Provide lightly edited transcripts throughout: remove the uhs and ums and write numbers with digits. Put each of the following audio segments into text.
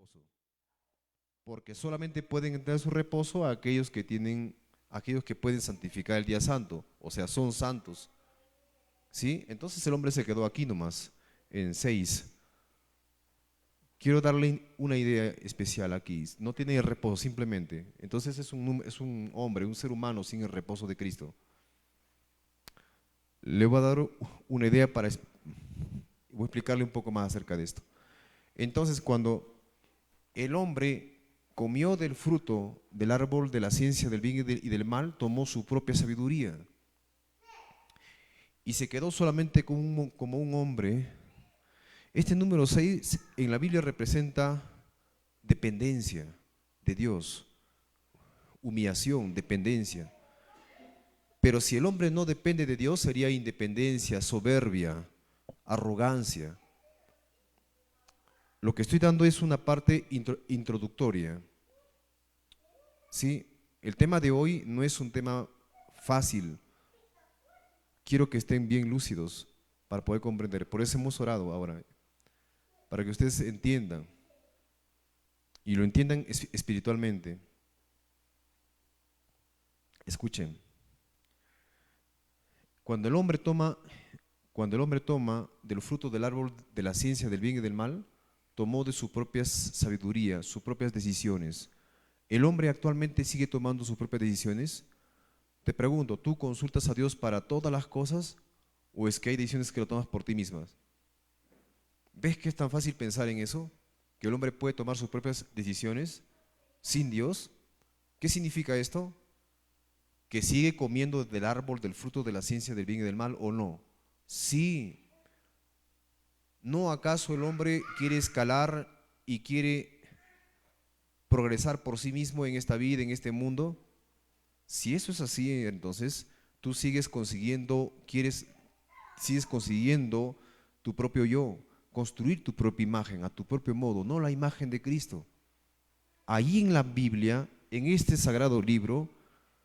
reposo, porque solamente pueden entrar en su reposo aquellos que pueden santificar el día santo, o sea, son santos, ¿sí? Entonces el hombre se quedó aquí nomás, en 6. Quiero darle una idea especial aquí. No tiene el reposo simplemente. Entonces es un hombre, un ser humano sin el reposo de Cristo. Le voy a dar una idea voy a explicarle un poco más acerca de esto. Entonces, cuando el hombre comió del fruto del árbol de la ciencia del bien y del mal, tomó su propia sabiduría y se quedó solamente como un hombre. Este número 6 en la Biblia representa dependencia de Dios, humillación, dependencia. Pero si el hombre no depende de Dios, sería independencia, soberbia, arrogancia. Lo que estoy dando es una parte introductoria. ¿Sí? El tema de hoy no es un tema fácil. Quiero que estén bien lúcidos para poder comprender. Por eso hemos orado ahora, para que ustedes entiendan y lo entiendan espiritualmente. Escuchen. Cuando el hombre toma del fruto del árbol de la ciencia del bien y del mal, tomó de su propia sabiduría, sus propias decisiones. ¿El hombre actualmente sigue tomando sus propias decisiones? Te pregunto, ¿tú consultas a Dios para todas las cosas o es que hay decisiones que lo tomas por ti mismas? ¿Ves que es tan fácil pensar en eso? ¿Que el hombre puede tomar sus propias decisiones sin Dios? ¿Qué significa esto? ¿Que sigue comiendo del árbol del fruto de la ciencia del bien y del mal o no? Sí. ¿No acaso el hombre quiere escalar y quiere progresar por sí mismo en esta vida, en este mundo? Si eso es así, entonces tú sigues consiguiendo tu propio yo, construir tu propia imagen a tu propio modo, no la imagen de Cristo. Ahí en la Biblia, en este sagrado libro,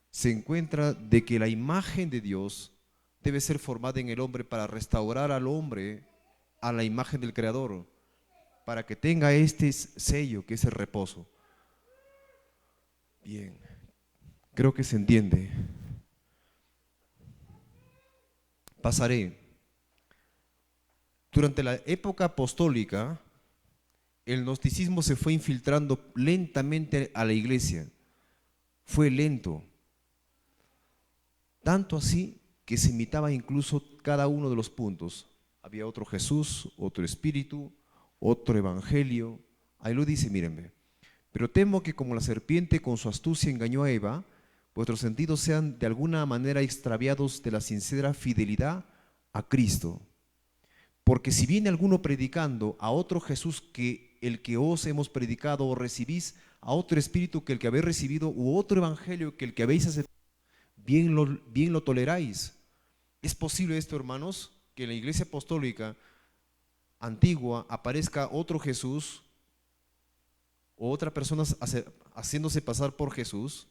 se encuentra de que la imagen de Dios debe ser formada en el hombre para restaurar al hombre a la imagen del Creador, para que tenga este sello que es el reposo. Bien, creo que se entiende. Pasaré. Durante la época apostólica, el gnosticismo se fue infiltrando lentamente a la iglesia. Fue lento. Tanto así que se imitaba incluso cada uno de los puntos. Había otro Jesús, otro Espíritu, otro Evangelio. Ahí lo dice, mírenme. Pero temo que como la serpiente con su astucia engañó a Eva, vuestros sentidos sean de alguna manera extraviados de la sincera fidelidad a Cristo. Porque si viene alguno predicando a otro Jesús que el que os hemos predicado, o recibís a otro espíritu que el que habéis recibido, u otro evangelio que el que habéis aceptado, bien lo toleráis. ¿Es posible esto, hermanos? Que en la iglesia apostólica antigua aparezca otro Jesús o otra persona haciéndose pasar por Jesús.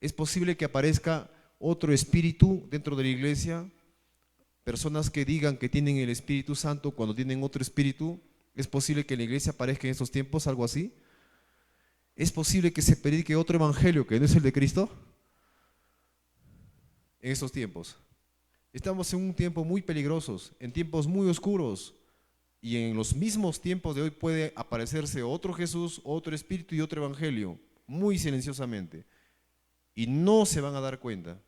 ¿Es posible que aparezca otro espíritu dentro de la iglesia? Personas que digan que tienen el Espíritu Santo cuando tienen otro espíritu. ¿Es posible que en la iglesia aparezca en estos tiempos algo así? ¿Es posible que se predique otro evangelio que no es el de Cristo? En estos tiempos. Estamos en un tiempo muy peligrosos, en tiempos muy oscuros. Y en los mismos tiempos de hoy puede aparecerse otro Jesús, otro espíritu y otro evangelio, muy silenciosamente. Y no se van a dar cuenta.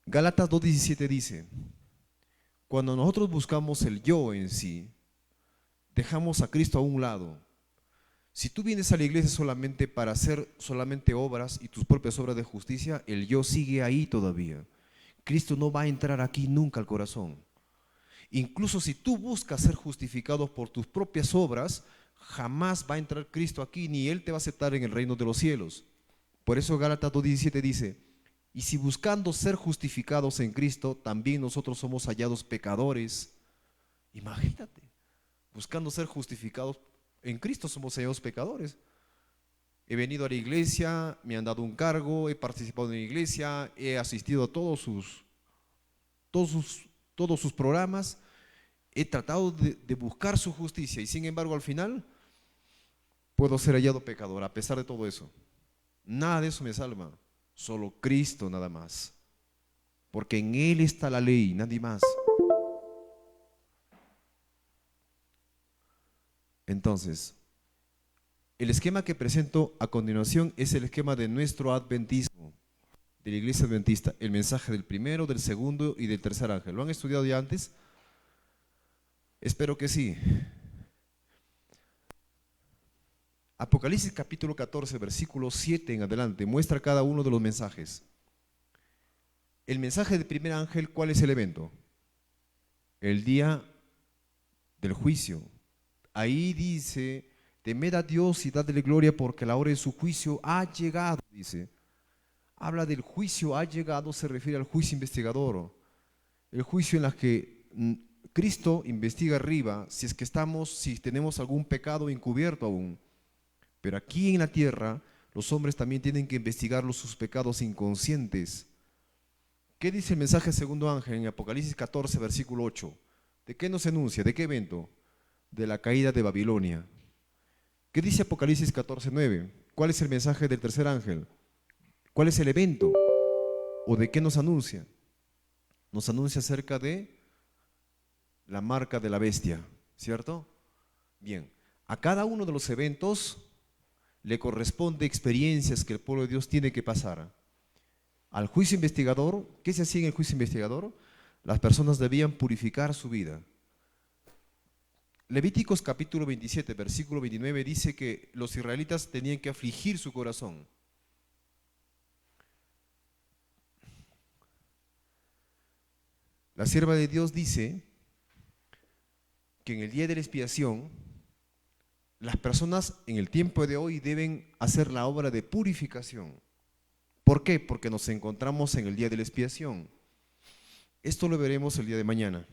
Gálatas 2:17 dice, cuando nosotros buscamos el yo en sí, dejamos a Cristo a un lado. Si tú vienes a la iglesia solamente para hacer solamente obras y tus propias obras de justicia, el yo sigue ahí todavía. Cristo no va a entrar aquí nunca al corazón. Incluso si tú buscas ser justificado por tus propias obras, jamás va a entrar Cristo aquí, ni Él te va a aceptar en el reino de los cielos. Por eso Gálatas 2:17 dice, y si buscando ser justificados en Cristo, también nosotros somos hallados pecadores. Imagínate, buscando ser justificados en Cristo somos hallados pecadores. He venido a la iglesia, me han dado un cargo, he participado en la iglesia, he asistido a todos sus programas. He tratado de buscar su justicia y sin embargo al final puedo ser hallado pecador a pesar de todo eso. Nada de eso me salva, solo Cristo nada más. Porque en Él está la ley, nadie más. Entonces, el esquema que presento a continuación es el esquema de nuestro adventismo, de la iglesia adventista, el mensaje del primero, del segundo y del tercer ángel. ¿Lo han estudiado ya antes? Espero que sí. Apocalipsis capítulo 14, versículo 7 en adelante, muestra cada uno de los mensajes. El mensaje del primer ángel, ¿cuál es el evento? El día del juicio. Ahí dice, temed a Dios y dadle gloria porque la hora de su juicio ha llegado, dice. Habla del juicio ha llegado, se refiere al juicio investigador. El juicio en el que Cristo investiga arriba si es que si tenemos algún pecado encubierto aún. Pero aquí en la tierra, los hombres también tienen que investigar sus pecados inconscientes. ¿Qué dice el mensaje del segundo ángel en Apocalipsis 14, versículo 8? ¿De qué nos enuncia? ¿De qué evento? De la caída de Babilonia. ¿Qué dice Apocalipsis 14, 9? ¿Cuál es el mensaje del tercer ángel? ¿Cuál es el evento? ¿O de qué nos anuncia? Nos anuncia acerca de la marca de la bestia, ¿cierto? Bien, a cada uno de los eventos le corresponde experiencias que el pueblo de Dios tiene que pasar. Al juicio investigador, ¿qué se hacía en el juicio investigador? Las personas debían purificar su vida. Levíticos capítulo 27, versículo 29 dice que los israelitas tenían que afligir su corazón. La sierva de Dios dice que en el día de la expiación, las personas en el tiempo de hoy deben hacer la obra de purificación. ¿Por qué? Porque nos encontramos en el día de la expiación. Esto lo veremos el día de mañana.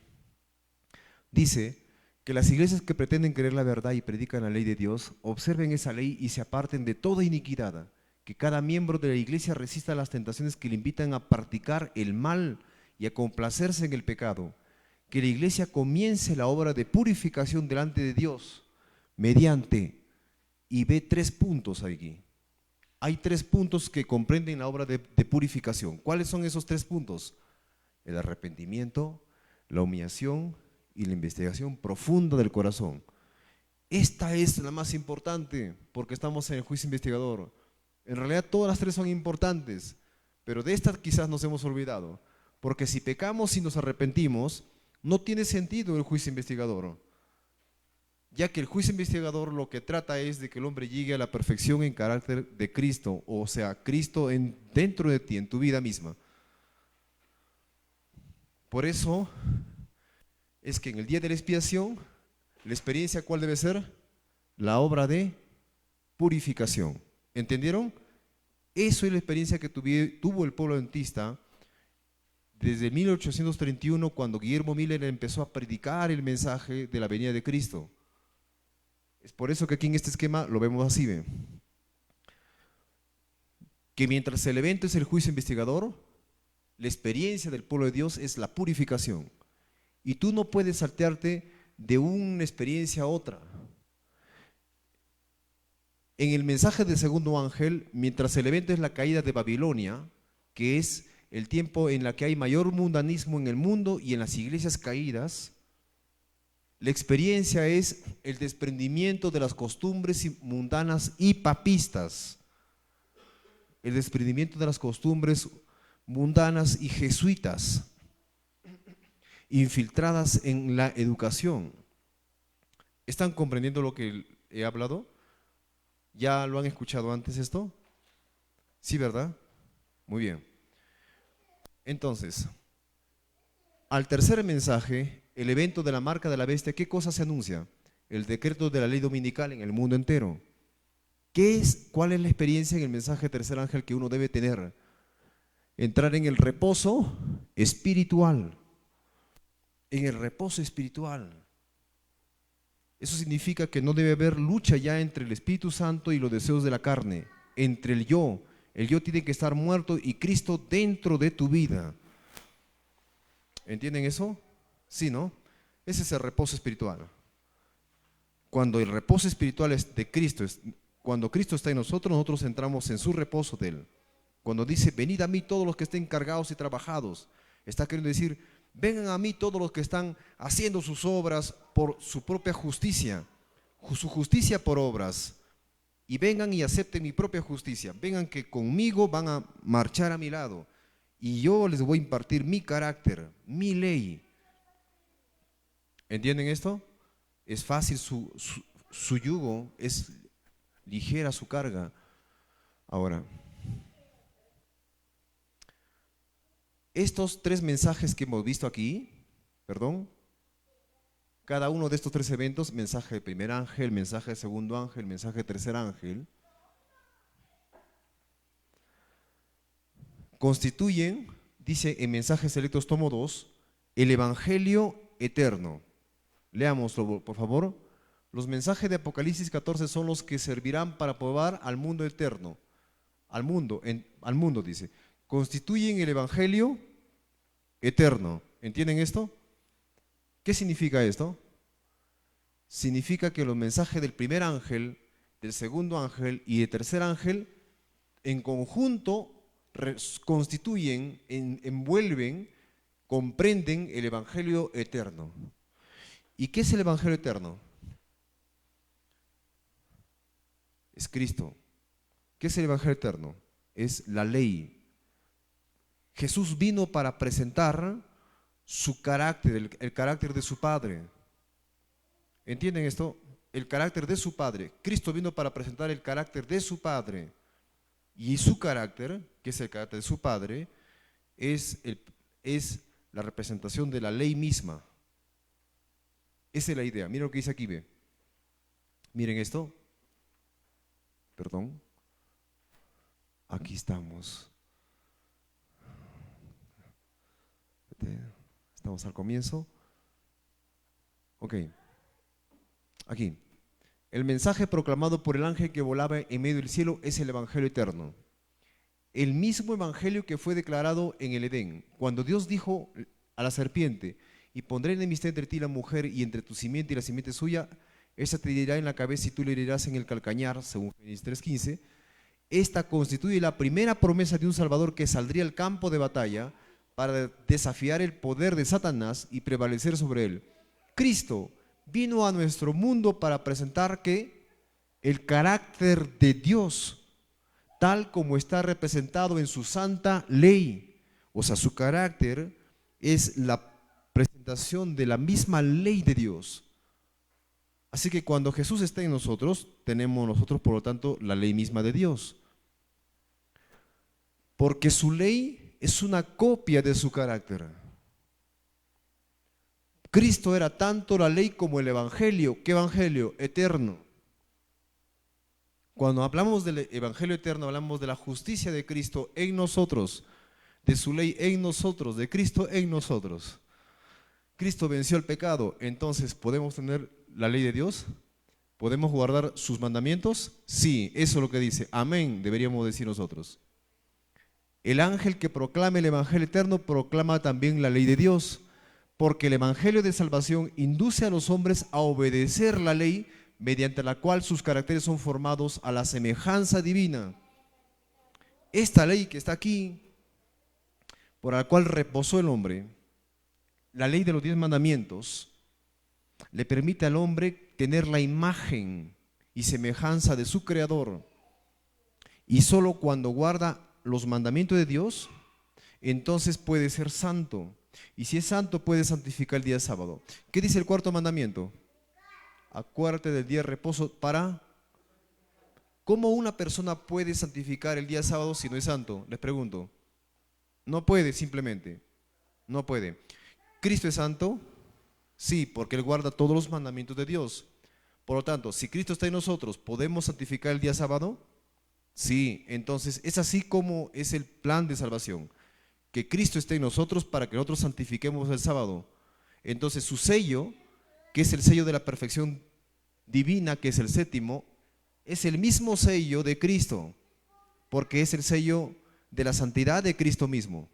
Dice que las iglesias que pretenden creer la verdad y predican la ley de Dios, observen esa ley y se aparten de toda iniquidad, que cada miembro de la iglesia resista las tentaciones que le invitan a practicar el mal y a complacerse en el pecado, que la iglesia comience la obra de purificación delante de Dios, mediante, y ve 3 puntos aquí. Hay 3 puntos que comprenden la obra de purificación. ¿Cuáles son esos 3 puntos? El arrepentimiento, la humillación y la investigación profunda del corazón. Esta es la más importante porque estamos en el juicio investigador. En realidad todas las 3 son importantes, pero de esta quizás nos hemos olvidado. Porque si pecamos y nos arrepentimos, no tiene sentido el juicio investigador. Ya que el juicio investigador lo que trata es de que el hombre llegue a la perfección en carácter de Cristo, o sea, Cristo dentro de ti, en tu vida misma. Por eso es que en el día de la expiación, la experiencia ¿cuál debe ser? La obra de purificación. ¿Entendieron? Eso es la experiencia que tuvo el pueblo adventista desde 1831, cuando Guillermo Miller empezó a predicar el mensaje de la venida de Cristo. Es por eso que aquí en este esquema lo vemos así, ¿ve? Que mientras el evento es el juicio investigador, la experiencia del pueblo de Dios es la purificación. Y tú no puedes saltearte de una experiencia a otra. En el mensaje del segundo ángel, mientras el evento es la caída de Babilonia, que es el tiempo en el que hay mayor mundanismo en el mundo y en las iglesias caídas, la experiencia es el desprendimiento de las costumbres mundanas y papistas. El desprendimiento de las costumbres mundanas y jesuitas, infiltradas en la educación. ¿Están comprendiendo lo que he hablado? ¿Ya lo han escuchado antes esto? Sí, ¿verdad? Muy bien. Entonces, al tercer mensaje, el evento de la marca de la bestia, ¿qué cosa se anuncia? El decreto de la ley dominical en el mundo entero. ¿Cuál es la experiencia en el mensaje tercer ángel que uno debe tener? Entrar en el reposo espiritual. En el reposo espiritual. Eso significa que no debe haber lucha ya entre el Espíritu Santo y los deseos de la carne, entre el yo. El yo tiene que estar muerto y Cristo dentro de tu vida. ¿Entienden eso? Sí, ¿no? Ese es el reposo espiritual. Cuando el reposo espiritual es de Cristo, cuando Cristo está en nosotros, nosotros entramos en su reposo de Él. Cuando dice, venid a mí todos los que estén cargados y trabajados, está queriendo decir, vengan a mí todos los que están haciendo sus obras por su propia justicia, su justicia por obras, y vengan y acepten mi propia justicia. Vengan que conmigo van a marchar a mi lado, y yo les voy a impartir mi carácter, mi ley. ¿Entienden esto? Es fácil su yugo, es ligera su carga. Ahora, estos tres mensajes que hemos visto aquí, cada uno de estos tres eventos, mensaje de primer ángel, mensaje de segundo ángel, mensaje de tercer ángel, constituyen, dice en Mensajes Selectos tomo 2, el Evangelio eterno. Leámoslo, por favor. Los mensajes de Apocalipsis 14 son los que servirán para probar al mundo eterno. Al mundo dice. Constituyen el Evangelio eterno. ¿Entienden esto? ¿Qué significa esto? Significa que los mensajes del primer ángel, del segundo ángel y del tercer ángel, en conjunto constituyen, envuelven, comprenden el Evangelio eterno. ¿Y qué es el Evangelio eterno? Es Cristo. ¿Qué es el Evangelio eterno? Es la ley. Jesús vino para presentar su carácter, el carácter de su Padre. ¿Entienden esto? El carácter de su Padre. Cristo vino para presentar el carácter de su Padre. Y su carácter, que es el carácter de su Padre, es la representación de la ley misma. Esa es la idea. Miren lo que dice aquí, ve. Miren esto. Perdón. Aquí estamos. Estamos al comienzo. Ok. Aquí. El mensaje proclamado por el ángel que volaba en medio del cielo es el Evangelio eterno. El mismo Evangelio que fue declarado en el Edén, cuando Dios dijo a la serpiente, y pondré enemistad entre ti y la mujer, y entre tu simiente y la simiente suya, esa te herirá en la cabeza y tú le herirás en el calcañar, según Génesis 3:15. Esta constituye la primera promesa de un Salvador que saldría al campo de batalla para desafiar el poder de Satanás y prevalecer sobre él. Cristo vino a nuestro mundo para presentar que el carácter de Dios, tal como está representado en su santa ley. O sea, su carácter es la presentación de la misma ley de Dios. Así que cuando Jesús está en nosotros, tenemos nosotros, por lo tanto, la ley misma de Dios. Porque su ley es una copia de su carácter. Cristo era tanto la ley como el Evangelio. ¿Qué Evangelio? Eterno. Cuando hablamos del Evangelio eterno, hablamos de la justicia de Cristo en nosotros, de su ley en nosotros, de Cristo en nosotros. Cristo venció el pecado, entonces ¿podemos tener la ley de Dios? ¿Podemos guardar sus mandamientos? Sí, eso es lo que dice. Amén, deberíamos decir nosotros. El ángel que proclama el Evangelio eterno proclama también la ley de Dios, porque el Evangelio de salvación induce a los hombres a obedecer la ley mediante la cual sus caracteres son formados a la semejanza divina. Esta ley que está aquí, por la cual reposó el hombre, la ley de los 10 mandamientos, le permite al hombre tener la imagen y semejanza de su Creador. Y solo cuando guarda los mandamientos de Dios, entonces puede ser santo. Y si es santo, puede santificar el día sábado. ¿Qué dice el cuarto mandamiento? Acuérdate del día de reposo para... ¿Cómo una persona puede santificar el día sábado si no es santo? Les pregunto. No puede, simplemente. No puede. ¿Cristo es santo? Sí, porque Él guarda todos los mandamientos de Dios. Por lo tanto, si Cristo está en nosotros, ¿podemos santificar el día sábado? Sí, entonces es así como es el plan de salvación. Que Cristo esté en nosotros para que nosotros santifiquemos el sábado. Entonces su sello, que es el sello de la perfección divina, que es el séptimo, es el mismo sello de Cristo, porque es el sello de la santidad de Cristo mismo.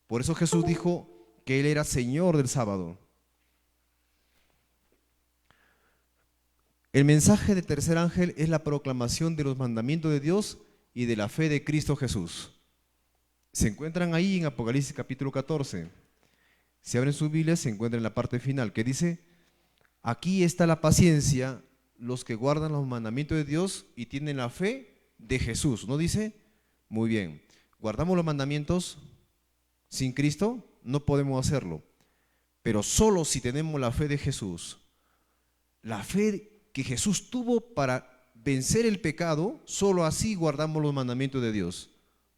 Por eso Jesús dijo que Él era Señor del sábado. El mensaje del tercer ángel es la proclamación de los mandamientos de Dios y de la fe de Cristo Jesús. Se encuentran ahí en Apocalipsis capítulo 14. Si abren su Biblia, se encuentran en la parte final, que dice: aquí está la paciencia, los que guardan los mandamientos de Dios y tienen la fe de Jesús. ¿No dice? Muy bien. ¿Guardamos los mandamientos sin Cristo? No podemos hacerlo. Pero solo si tenemos la fe de Jesús, la fe que Jesús tuvo para vencer el pecado, solo así guardamos los mandamientos de Dios,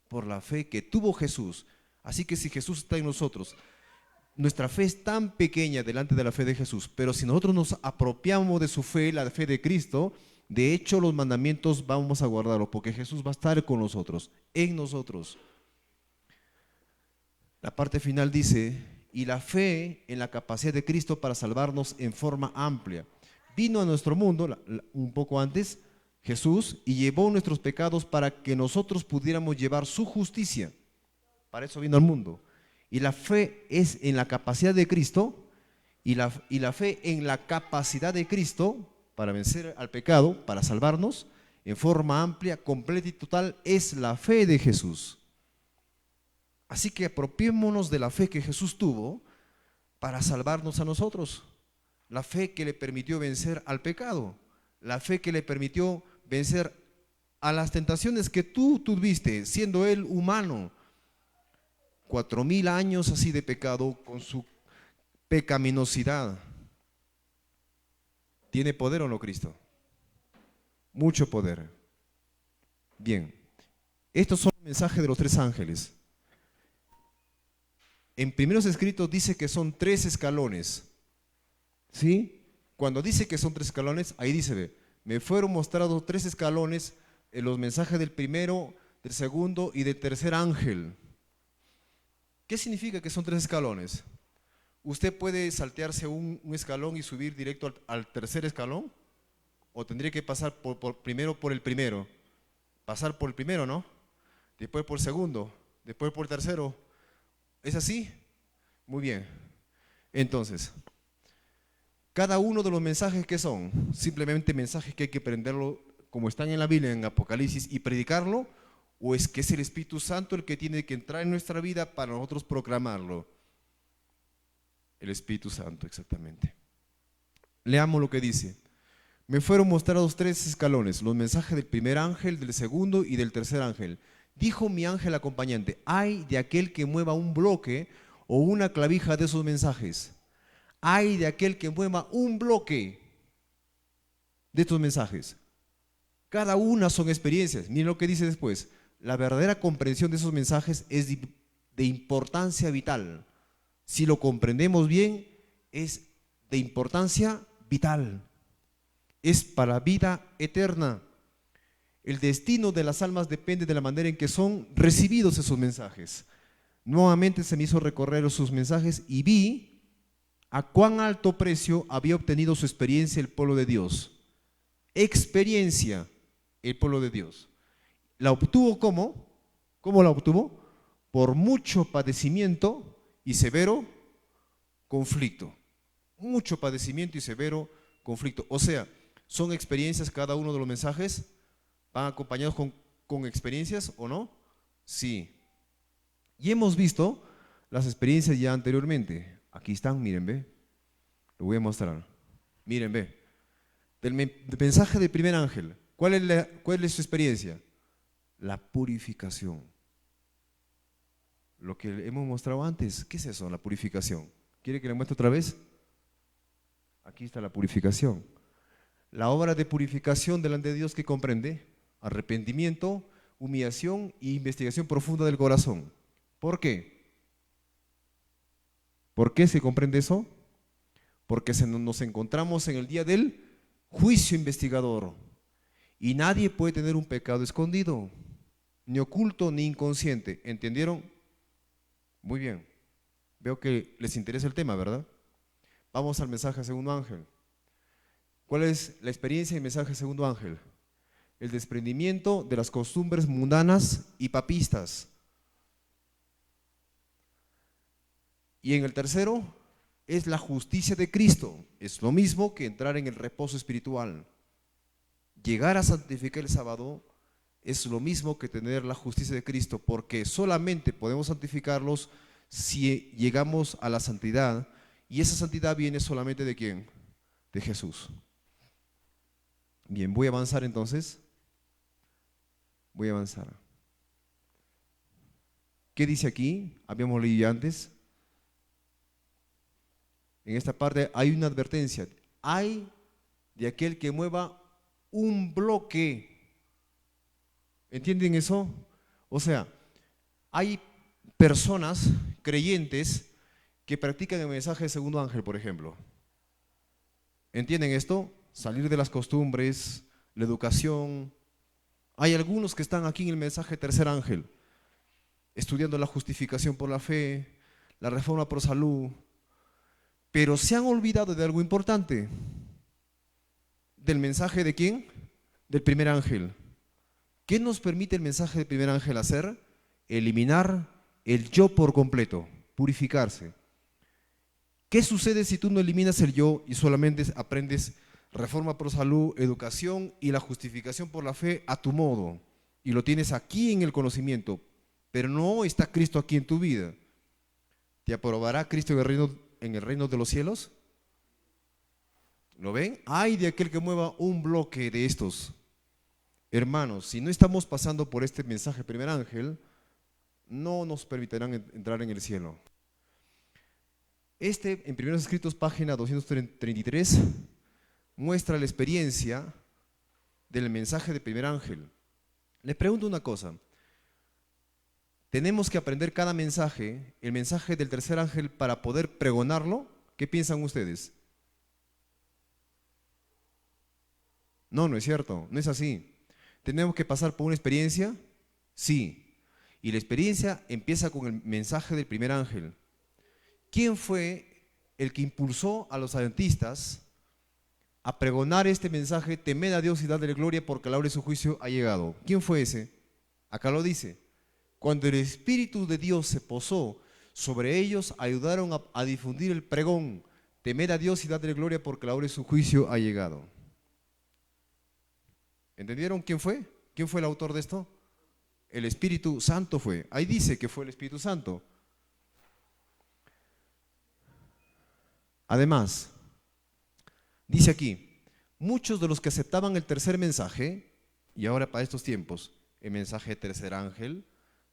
por la fe que tuvo Jesús. Así que si Jesús está en nosotros, nuestra fe es tan pequeña delante de la fe de Jesús, pero si nosotros nos apropiamos de su fe, la fe de Cristo, de hecho los mandamientos vamos a guardarlos, porque Jesús va a estar con nosotros, en nosotros. La parte final dice: y la fe en la capacidad de Cristo para salvarnos en forma amplia. Vino a nuestro mundo, un poco antes, Jesús, y llevó nuestros pecados para que nosotros pudiéramos llevar su justicia. Para eso vino al mundo. Y la fe es en la capacidad de Cristo, y la fe en la capacidad de Cristo para vencer al pecado, para salvarnos, en forma amplia, completa y total, es la fe de Jesús. Así que apropiémonos de la fe que Jesús tuvo para salvarnos a nosotros. La fe que le permitió vencer al pecado, la fe que le permitió vencer a las tentaciones que tú tuviste, siendo él humano. 4000 años así de pecado con su pecaminosidad. ¿Tiene poder o no Cristo? Mucho poder. Bien, estos son los mensajes de los tres ángeles. En primeros escritos dice que son 3 escalones. ¿Sí? Cuando dice que son 3 escalones, ahí dice: me fueron mostrados 3 escalones en los mensajes del primero, del segundo y del tercer ángel. ¿Qué significa que son 3 escalones? ¿Usted puede saltearse un escalón y subir directo al tercer escalón? ¿O tendría que pasar primero por el primero? Pasar por el primero, ¿no? Después por el segundo, después por el tercero. ¿Es así? Muy bien. Entonces, cada uno de los mensajes que son, simplemente mensajes que hay que aprenderlo como están en la Biblia, en Apocalipsis, y predicarlo, o es que es el Espíritu Santo el que tiene que entrar en nuestra vida para nosotros proclamarlo. El Espíritu Santo, exactamente. Leamos lo que dice: me fueron mostrados 3 escalones, los mensajes del primer ángel, del segundo y del tercer ángel. Dijo mi ángel acompañante: ay de aquel que mueva un bloque o una clavija de esos mensajes. Ay de aquel que mueva un bloque de estos mensajes. Cada una son experiencias. Miren lo que dice después: la verdadera comprensión de esos mensajes es de importancia vital. Si lo comprendemos bien, es de importancia vital. Es para vida eterna. El destino de las almas depende de la manera en que son recibidos esos mensajes. Nuevamente se me hizo recorrer sus mensajes y vi a cuán alto precio había obtenido su experiencia el pueblo de Dios. Experiencia, el pueblo de Dios. ¿La obtuvo cómo? ¿Cómo la obtuvo? Por mucho padecimiento y severo conflicto. Mucho padecimiento y severo conflicto. O sea, son experiencias cada uno de los mensajes. ¿Van acompañados con experiencias o no? Sí. Y hemos visto las experiencias ya anteriormente. Aquí están, miren, ve. Lo voy a mostrar. Miren, ve. Del mensaje del primer ángel, ¿cuál es su experiencia? La purificación. Lo que hemos mostrado antes. ¿Qué es eso, la purificación? ¿Quiere que le muestre otra vez? Aquí está la purificación. La obra de purificación delante de Dios, que comprende arrepentimiento, humillación e investigación profunda del corazón. ¿Por qué? ¿Por qué se comprende eso? Porque nos encontramos en el día del juicio investigador y nadie puede tener un pecado escondido, ni oculto ni inconsciente. ¿Entendieron? Muy bien. Veo que les interesa el tema, ¿verdad? Vamos al mensaje segundo ángel. ¿Cuál es la experiencia y mensaje segundo ángel? El desprendimiento de las costumbres mundanas y papistas. Y en el tercero es la justicia de Cristo. Es lo mismo que entrar en el reposo espiritual. llegar a santificar el sábado es lo mismo que tener la justicia de Cristo, porque solamente podemos santificarlos si llegamos a la santidad, y esa santidad viene solamente ¿de quién? De Jesús. Bien, voy a avanzar entonces. Voy a avanzar. ¿Qué dice aquí? Habíamos leído ya antes. En esta parte hay una advertencia. Hay de aquel que mueva un bloque. ¿Entienden eso? O sea, hay personas creyentes que practican el mensaje del segundo ángel, por ejemplo. ¿Entienden esto? Salir de las costumbres, la educación. Hay algunos que están aquí en el mensaje tercer ángel, estudiando la justificación por la fe, la reforma por salud, pero se han olvidado de algo importante. ¿Del mensaje de quién? Del primer ángel. ¿Qué nos permite el mensaje del primer ángel hacer? Eliminar el yo por completo, purificarse. ¿Qué sucede si tú no eliminas el yo y solamente aprendes reforma por salud, educación y la justificación por la fe a tu modo? Y lo tienes aquí en el conocimiento, pero no está Cristo aquí en tu vida. ¿Te aprobará Cristo en el reino de los cielos? ¿Lo ven? Ay de aquel que mueva un bloque de estos. Hermanos, si no estamos pasando por este mensaje primer ángel, no nos permitirán entrar en el cielo. En Primeros Escritos, página 233, muestra la experiencia del mensaje de primer ángel. Les pregunto una cosa. ¿Tenemos que aprender cada mensaje, el mensaje del tercer ángel, para poder pregonarlo? ¿Qué piensan ustedes? No, no es cierto, no es así. ¿Tenemos que pasar por una experiencia? Sí. Y la experiencia empieza con el mensaje del primer ángel. ¿Quién fue el que impulsó a los adventistas a pregonar este mensaje? Temed a Dios y dadle gloria porque la hora de su juicio ha llegado. ¿Quién fue ese? Acá lo dice. Cuando el Espíritu de Dios se posó sobre ellos, ayudaron a difundir el pregón. Temed a Dios y dadle gloria porque la hora de su juicio ha llegado. ¿Entendieron quién fue? ¿Quién fue el autor de esto? El Espíritu Santo fue. Ahí dice que fue el Espíritu Santo. Además, dice aquí, muchos de los que aceptaban el tercer mensaje, y ahora para estos tiempos, el mensaje de tercer ángel,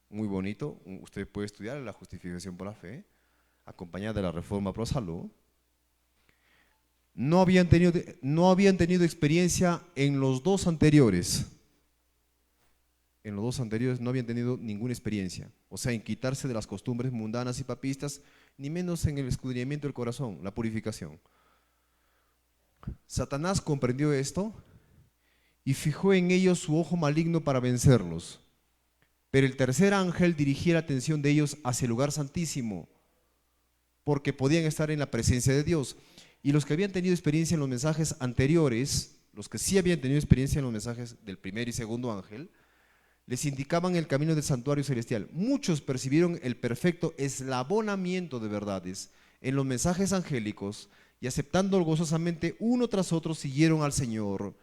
muy bonito, usted puede estudiar la justificación por la fe, acompañada de la reforma pro salud, no habían tenido experiencia en los dos anteriores. En los dos anteriores no habían tenido ninguna experiencia, o sea, en quitarse de las costumbres mundanas y papistas, ni menos en el escudriñamiento del corazón, la purificación. Satanás comprendió esto y fijó en ellos su ojo maligno para vencerlos. Pero el tercer ángel dirigía la atención de ellos hacia el lugar santísimo, porque podían estar en la presencia de Dios. Y los que habían tenido experiencia en los mensajes anteriores, los que sí habían tenido experiencia en los mensajes del primer y segundo ángel, les indicaban el camino del santuario celestial. Muchos percibieron el perfecto eslabonamiento de verdades en los mensajes angélicos y aceptándolo gozosamente uno tras otro siguieron al Señor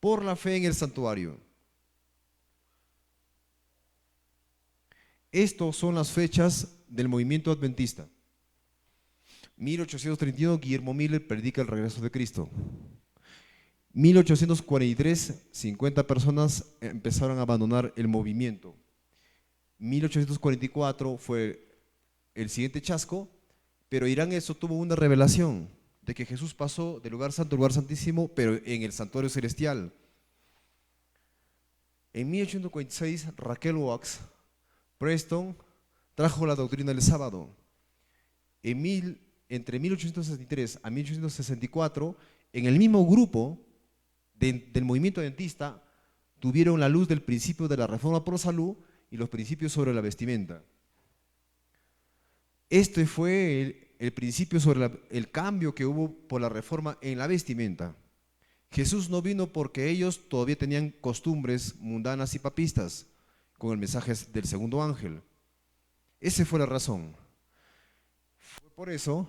por la fe en el santuario. Estas son las fechas del movimiento adventista. 1831, Guillermo Miller predica el regreso de Cristo. 1843, 50 personas empezaron a abandonar el movimiento. 1844 fue el siguiente chasco, pero Irán eso tuvo una revelación de que Jesús pasó del lugar santo al lugar santísimo, pero en el santuario celestial. En 1846, Raquel Wax Preston trajo la doctrina del sábado. Entre 1863 a 1864, en el mismo grupo del movimiento adventista, tuvieron la luz del principio de la reforma pro salud y los principios sobre la vestimenta. Este fue el principio sobre el cambio que hubo por la reforma en la vestimenta. Jesús no vino porque ellos todavía tenían costumbres mundanas y papistas con el mensaje del segundo ángel. Esa fue la razón. Fue por eso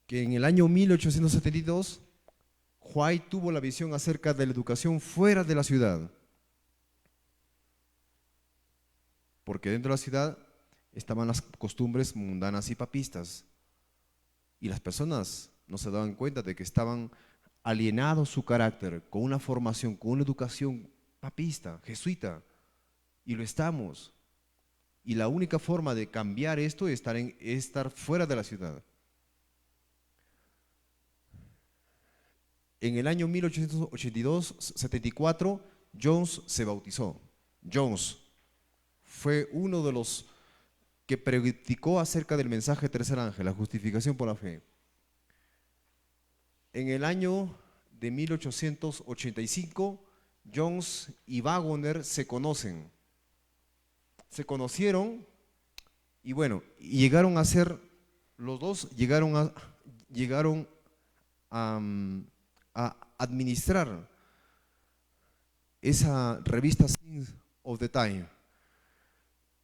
que en el año 1872 White tuvo la visión acerca de la educación fuera de la ciudad. Porque dentro de la ciudad estaban las costumbres mundanas y papistas. Y las personas no se daban cuenta de que estaban alienados su carácter con una formación, con una educación papista, jesuita. Y lo estamos. Y la única forma de cambiar esto es estar fuera de la ciudad. En el año 1882-74, Jones se bautizó. Jones fue uno de los que predicó acerca del mensaje del tercer ángel, la justificación por la fe. En el año de 1885, Jones y Waggoner se conocen. Se conocieron y bueno, llegaron a ser, los dos llegaron a administrar esa revista Signs of the Time.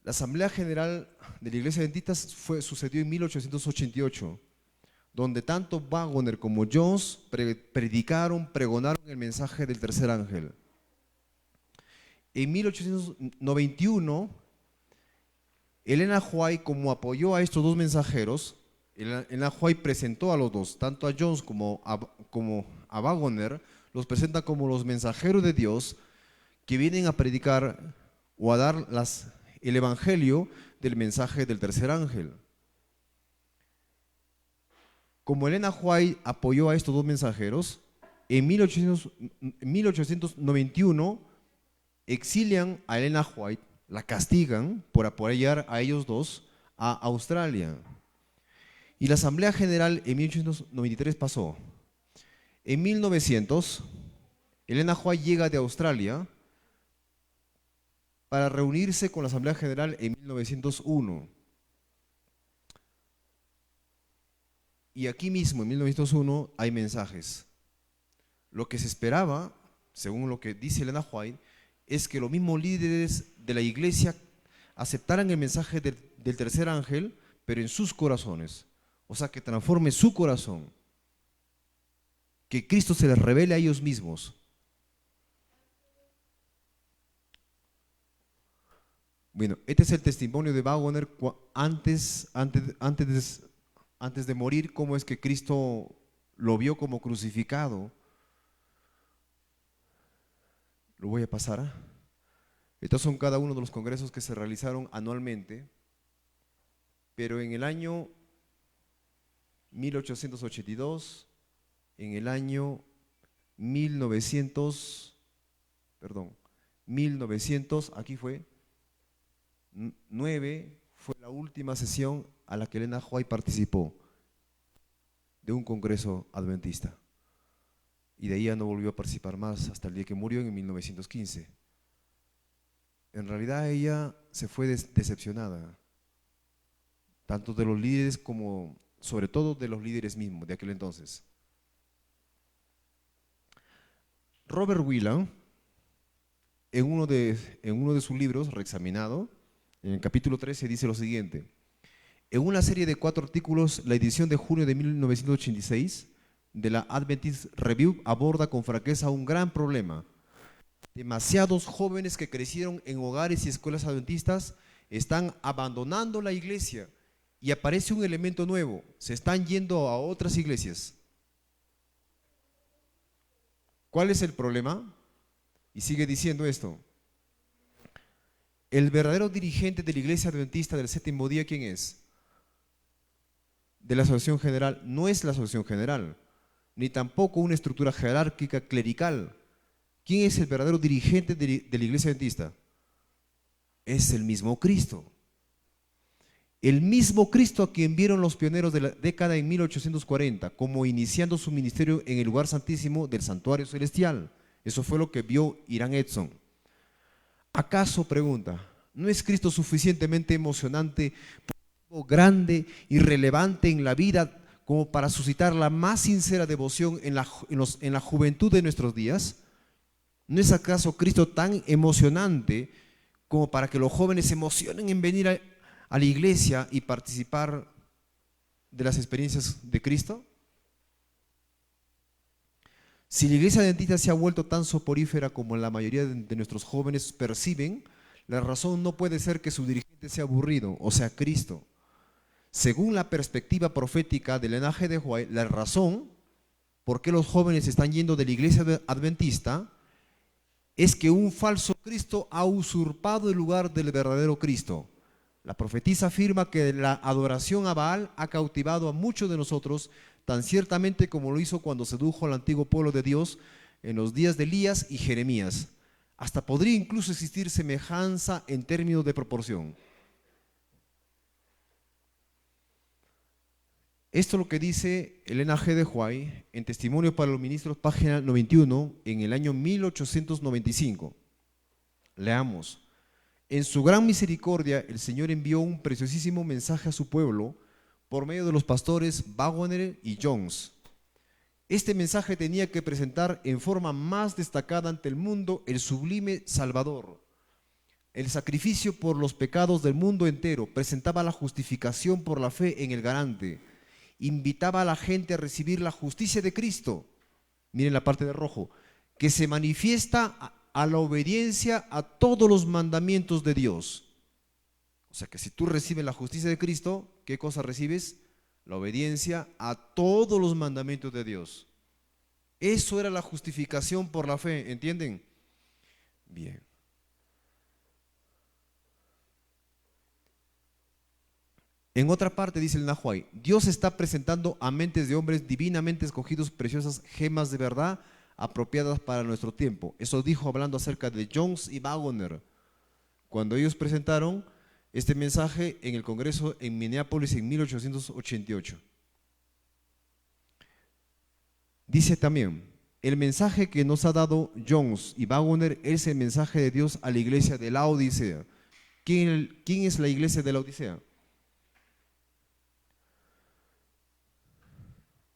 La Asamblea General de la Iglesia Adventista sucedió en 1888, donde tanto Waggoner como Jones pregonaron el mensaje del tercer ángel. En 1891, Elena White, como apoyó a estos dos mensajeros, Elena White presentó a los dos, tanto a Jones como a Waggoner, los presenta como los mensajeros de Dios que vienen a predicar o a dar el evangelio del mensaje del tercer ángel. Como Elena White apoyó a estos dos mensajeros, en 1891 exilian a Elena White, la castigan por apoyar a ellos dos a Australia. Y la Asamblea General en 1893 pasó. En 1900, Elena White llega de Australia para reunirse con la Asamblea General en 1901. Y aquí mismo, en 1901, hay mensajes. Lo que se esperaba, según lo que dice Elena White, es que los mismos líderes de la iglesia aceptaran el mensaje del tercer ángel, pero en sus corazones. O sea, que transforme su corazón. Que Cristo se les revele a ellos mismos. Bueno, este es el testimonio de Waggoner antes de morir, cómo es que Cristo lo vio como crucificado. Lo voy a pasar. Estos son cada uno de los congresos que se realizaron anualmente, pero en el año 1882, en el año 1900, aquí fue, 9, fue la última sesión a la que Elena White participó de un congreso adventista. Y de ahí ya no volvió a participar más hasta el día que murió en 1915. En realidad ella se fue decepcionada, tanto de los líderes como, sobre todo, de los líderes mismos de aquel entonces. Robert Whelan, en uno de sus libros, reexaminado, en el capítulo 13 dice lo siguiente: en una serie de 4 artículos, la edición de junio de 1986 de la Adventist Review aborda con franqueza un gran problema. Demasiados jóvenes que crecieron en hogares y escuelas adventistas están abandonando la iglesia y aparece un elemento nuevo: se están yendo a otras iglesias. ¿Cuál es el problema? Y sigue diciendo esto: el verdadero dirigente de la iglesia adventista del séptimo día, ¿quién es? De la asociación general. No es la asociación general, ni tampoco una estructura jerárquica clerical. ¿Quién es el verdadero dirigente de la iglesia adventista? Es el mismo Cristo. El mismo Cristo a quien vieron los pioneros de la década en 1840 como iniciando su ministerio en el lugar santísimo del santuario celestial. Eso fue lo que vio Irán Edson. ¿Acaso, pregunta, no es Cristo suficientemente emocionante, grande y relevante en la vida como para suscitar la más sincera devoción en la juventud de nuestros días? ¿No es acaso Cristo tan emocionante como para que los jóvenes se emocionen en venir a la iglesia y participar de las experiencias de Cristo? Si la iglesia adventista se ha vuelto tan soporífera como la mayoría de nuestros jóvenes perciben, la razón no puede ser que su dirigente sea aburrido, o sea, Cristo. Según la perspectiva profética del linaje de White, la razón por qué los jóvenes están yendo de la iglesia adventista es que un falso Cristo ha usurpado el lugar del verdadero Cristo. La profetisa afirma que la adoración a Baal ha cautivado a muchos de nosotros, tan ciertamente como lo hizo cuando sedujo al antiguo pueblo de Dios en los días de Elías y Jeremías. Hasta podría incluso existir semejanza en términos de proporción. Esto es lo que dice Elena G. de White en Testimonio para los Ministros, página 91, en el año 1895. Leamos. En su gran misericordia, el Señor envió un preciosísimo mensaje a su pueblo por medio de los pastores Waggoner y Jones. Este mensaje tenía que presentar en forma más destacada ante el mundo el sublime Salvador. El sacrificio por los pecados del mundo entero presentaba la justificación por la fe en el garante. Invitaba a la gente a recibir la justicia de Cristo. Miren la parte de rojo, que se manifiesta a la obediencia a todos los mandamientos de Dios. O sea que si tú recibes la justicia de Cristo, ¿qué cosa recibes? La obediencia a todos los mandamientos de Dios. Eso era la justificación por la fe, ¿entienden? Bien. En otra parte dice el Nahuay, Dios está presentando a mentes de hombres divinamente escogidos preciosas gemas de verdad apropiadas para nuestro tiempo. Eso dijo hablando acerca de Jones y Waggoner, cuando ellos presentaron este mensaje en el Congreso en Minneapolis en 1888. Dice también, el mensaje que nos ha dado Jones y Waggoner es el mensaje de Dios a la iglesia de la Odisea. ¿Quién es la iglesia de la Odisea?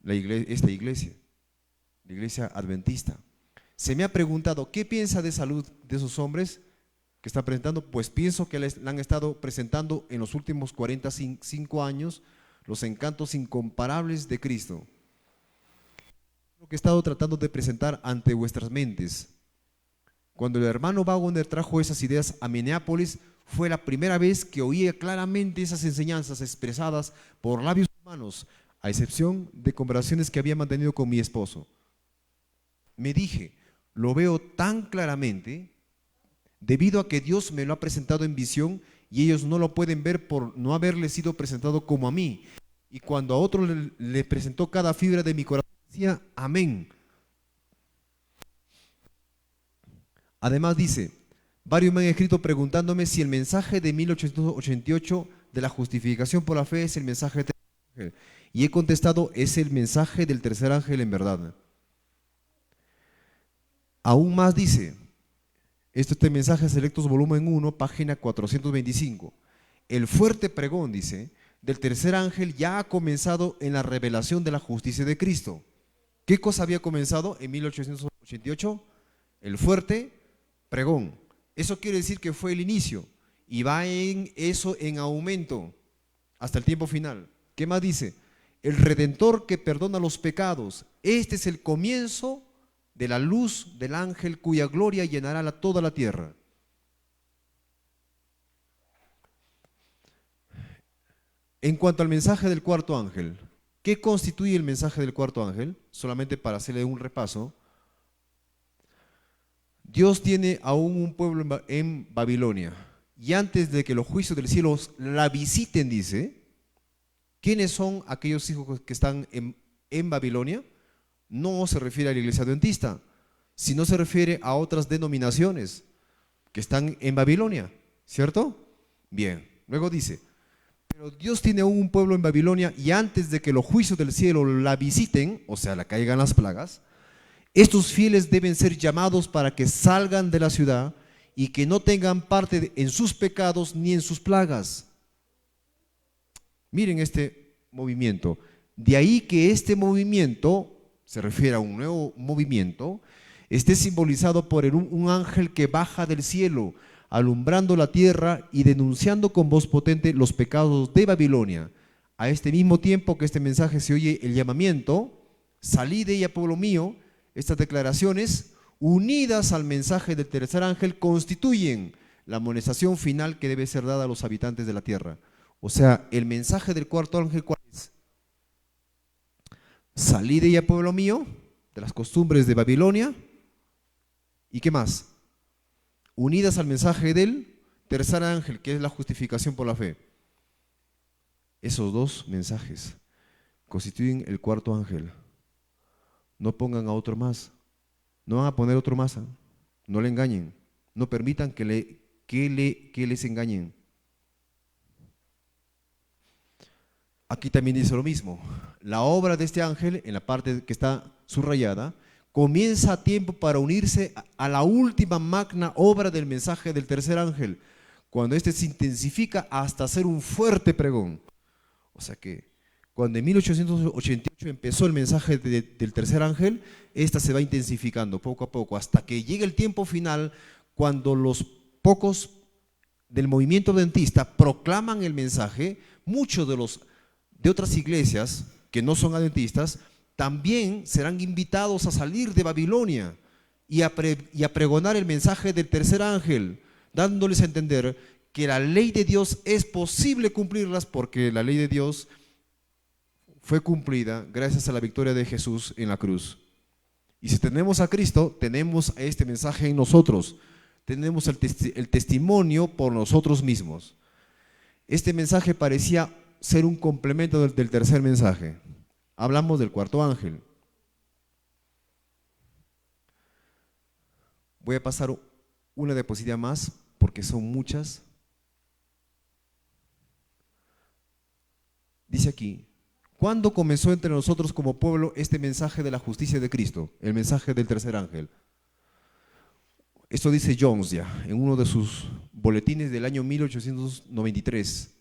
Esta iglesia, la iglesia adventista. Se me ha preguntado, ¿qué piensa de salud de esos hombres que está presentando? Pues pienso que le han estado presentando en los últimos 45 años los encantos incomparables de Cristo. Lo que he estado tratando de presentar ante vuestras mentes. Cuando el hermano Waggoner trajo esas ideas a Minneapolis, fue la primera vez que oía claramente esas enseñanzas expresadas por labios humanos, a excepción de conversaciones que había mantenido con mi esposo. Me dije, lo veo tan claramente debido a que Dios me lo ha presentado en visión y ellos no lo pueden ver por no haberle sido presentado como a mí. Y cuando a otro le presentó cada fibra de mi corazón, decía, amén. Además dice, varios me han escrito preguntándome si el mensaje de 1888 de la justificación por la fe es el mensaje de ángel. Y he contestado, es el mensaje del tercer ángel en verdad. Aún más dice, este mensaje Selectos volumen 1, página 425. El fuerte pregón, dice, del tercer ángel ya ha comenzado en la revelación de la justicia de Cristo. ¿Qué cosa había comenzado en 1888? El fuerte pregón. Eso quiere decir que fue el inicio y va en eso en aumento hasta el tiempo final. ¿Qué más dice? El Redentor que perdona los pecados. Este es el comienzo de la luz del ángel cuya gloria llenará toda la tierra. En cuanto al mensaje del cuarto ángel, ¿qué constituye el mensaje del cuarto ángel? Solamente para hacerle un repaso. Dios tiene aún un pueblo en Babilonia y antes de que los juicios del cielo la visiten, dice, ¿quiénes son aquellos hijos que están en Babilonia? No se refiere a la iglesia adventista, sino se refiere a otras denominaciones que están en Babilonia, ¿cierto? Bien, luego dice, pero Dios tiene aún un pueblo en Babilonia y antes de que los juicios del cielo la visiten, o sea, la caigan las plagas, estos fieles deben ser llamados para que salgan de la ciudad y que no tengan parte en sus pecados ni en sus plagas. Miren este movimiento. De ahí que este movimiento, se refiere a un nuevo movimiento, esté simbolizado por un ángel que baja del cielo, alumbrando la tierra y denunciando con voz potente los pecados de Babilonia. A este mismo tiempo que este mensaje se oye el llamamiento, salid de ella, pueblo mío, Estas declaraciones, unidas al mensaje del tercer ángel, constituyen la amonestación final que debe ser dada a los habitantes de la tierra. O sea, el mensaje del cuarto ángel, ¿cuál es? Salid de ella, pueblo mío, de las costumbres de Babilonia. ¿Y qué más? Unidas al mensaje del tercer ángel, que es la justificación por la fe. Esos dos mensajes constituyen el cuarto ángel. No pongan a otro más. No van a poner otro más. ¿Eh? No le engañen. No permitan que les engañen. Aquí también dice lo mismo. La obra de este ángel, en la parte que está subrayada, comienza a tiempo para unirse a la última magna obra del mensaje del tercer ángel, cuando éste se intensifica hasta hacer un fuerte pregón. O sea que cuando en 1888 empezó el mensaje del tercer ángel, esta se va intensificando poco a poco, hasta que llega el tiempo final, cuando los pocos del movimiento adventista proclaman el mensaje. Muchos de otras iglesias que no son adventistas también serán invitados a salir de Babilonia y a pregonar el mensaje del tercer ángel, dándoles a entender que la ley de Dios es posible cumplirlas, porque la ley de Dios fue cumplida gracias a la victoria de Jesús en la cruz. Y si tenemos a Cristo, tenemos este mensaje en nosotros, tenemos el testimonio por nosotros mismos. Este mensaje parecía ser un complemento del tercer mensaje. Hablamos del cuarto ángel. Voy a pasar una diapositiva más, porque son muchas. Dice aquí: ¿cuándo comenzó entre nosotros como pueblo este mensaje de la justicia de Cristo? El mensaje del tercer ángel. Esto dice Jones ya, en uno de sus boletines del año 1893.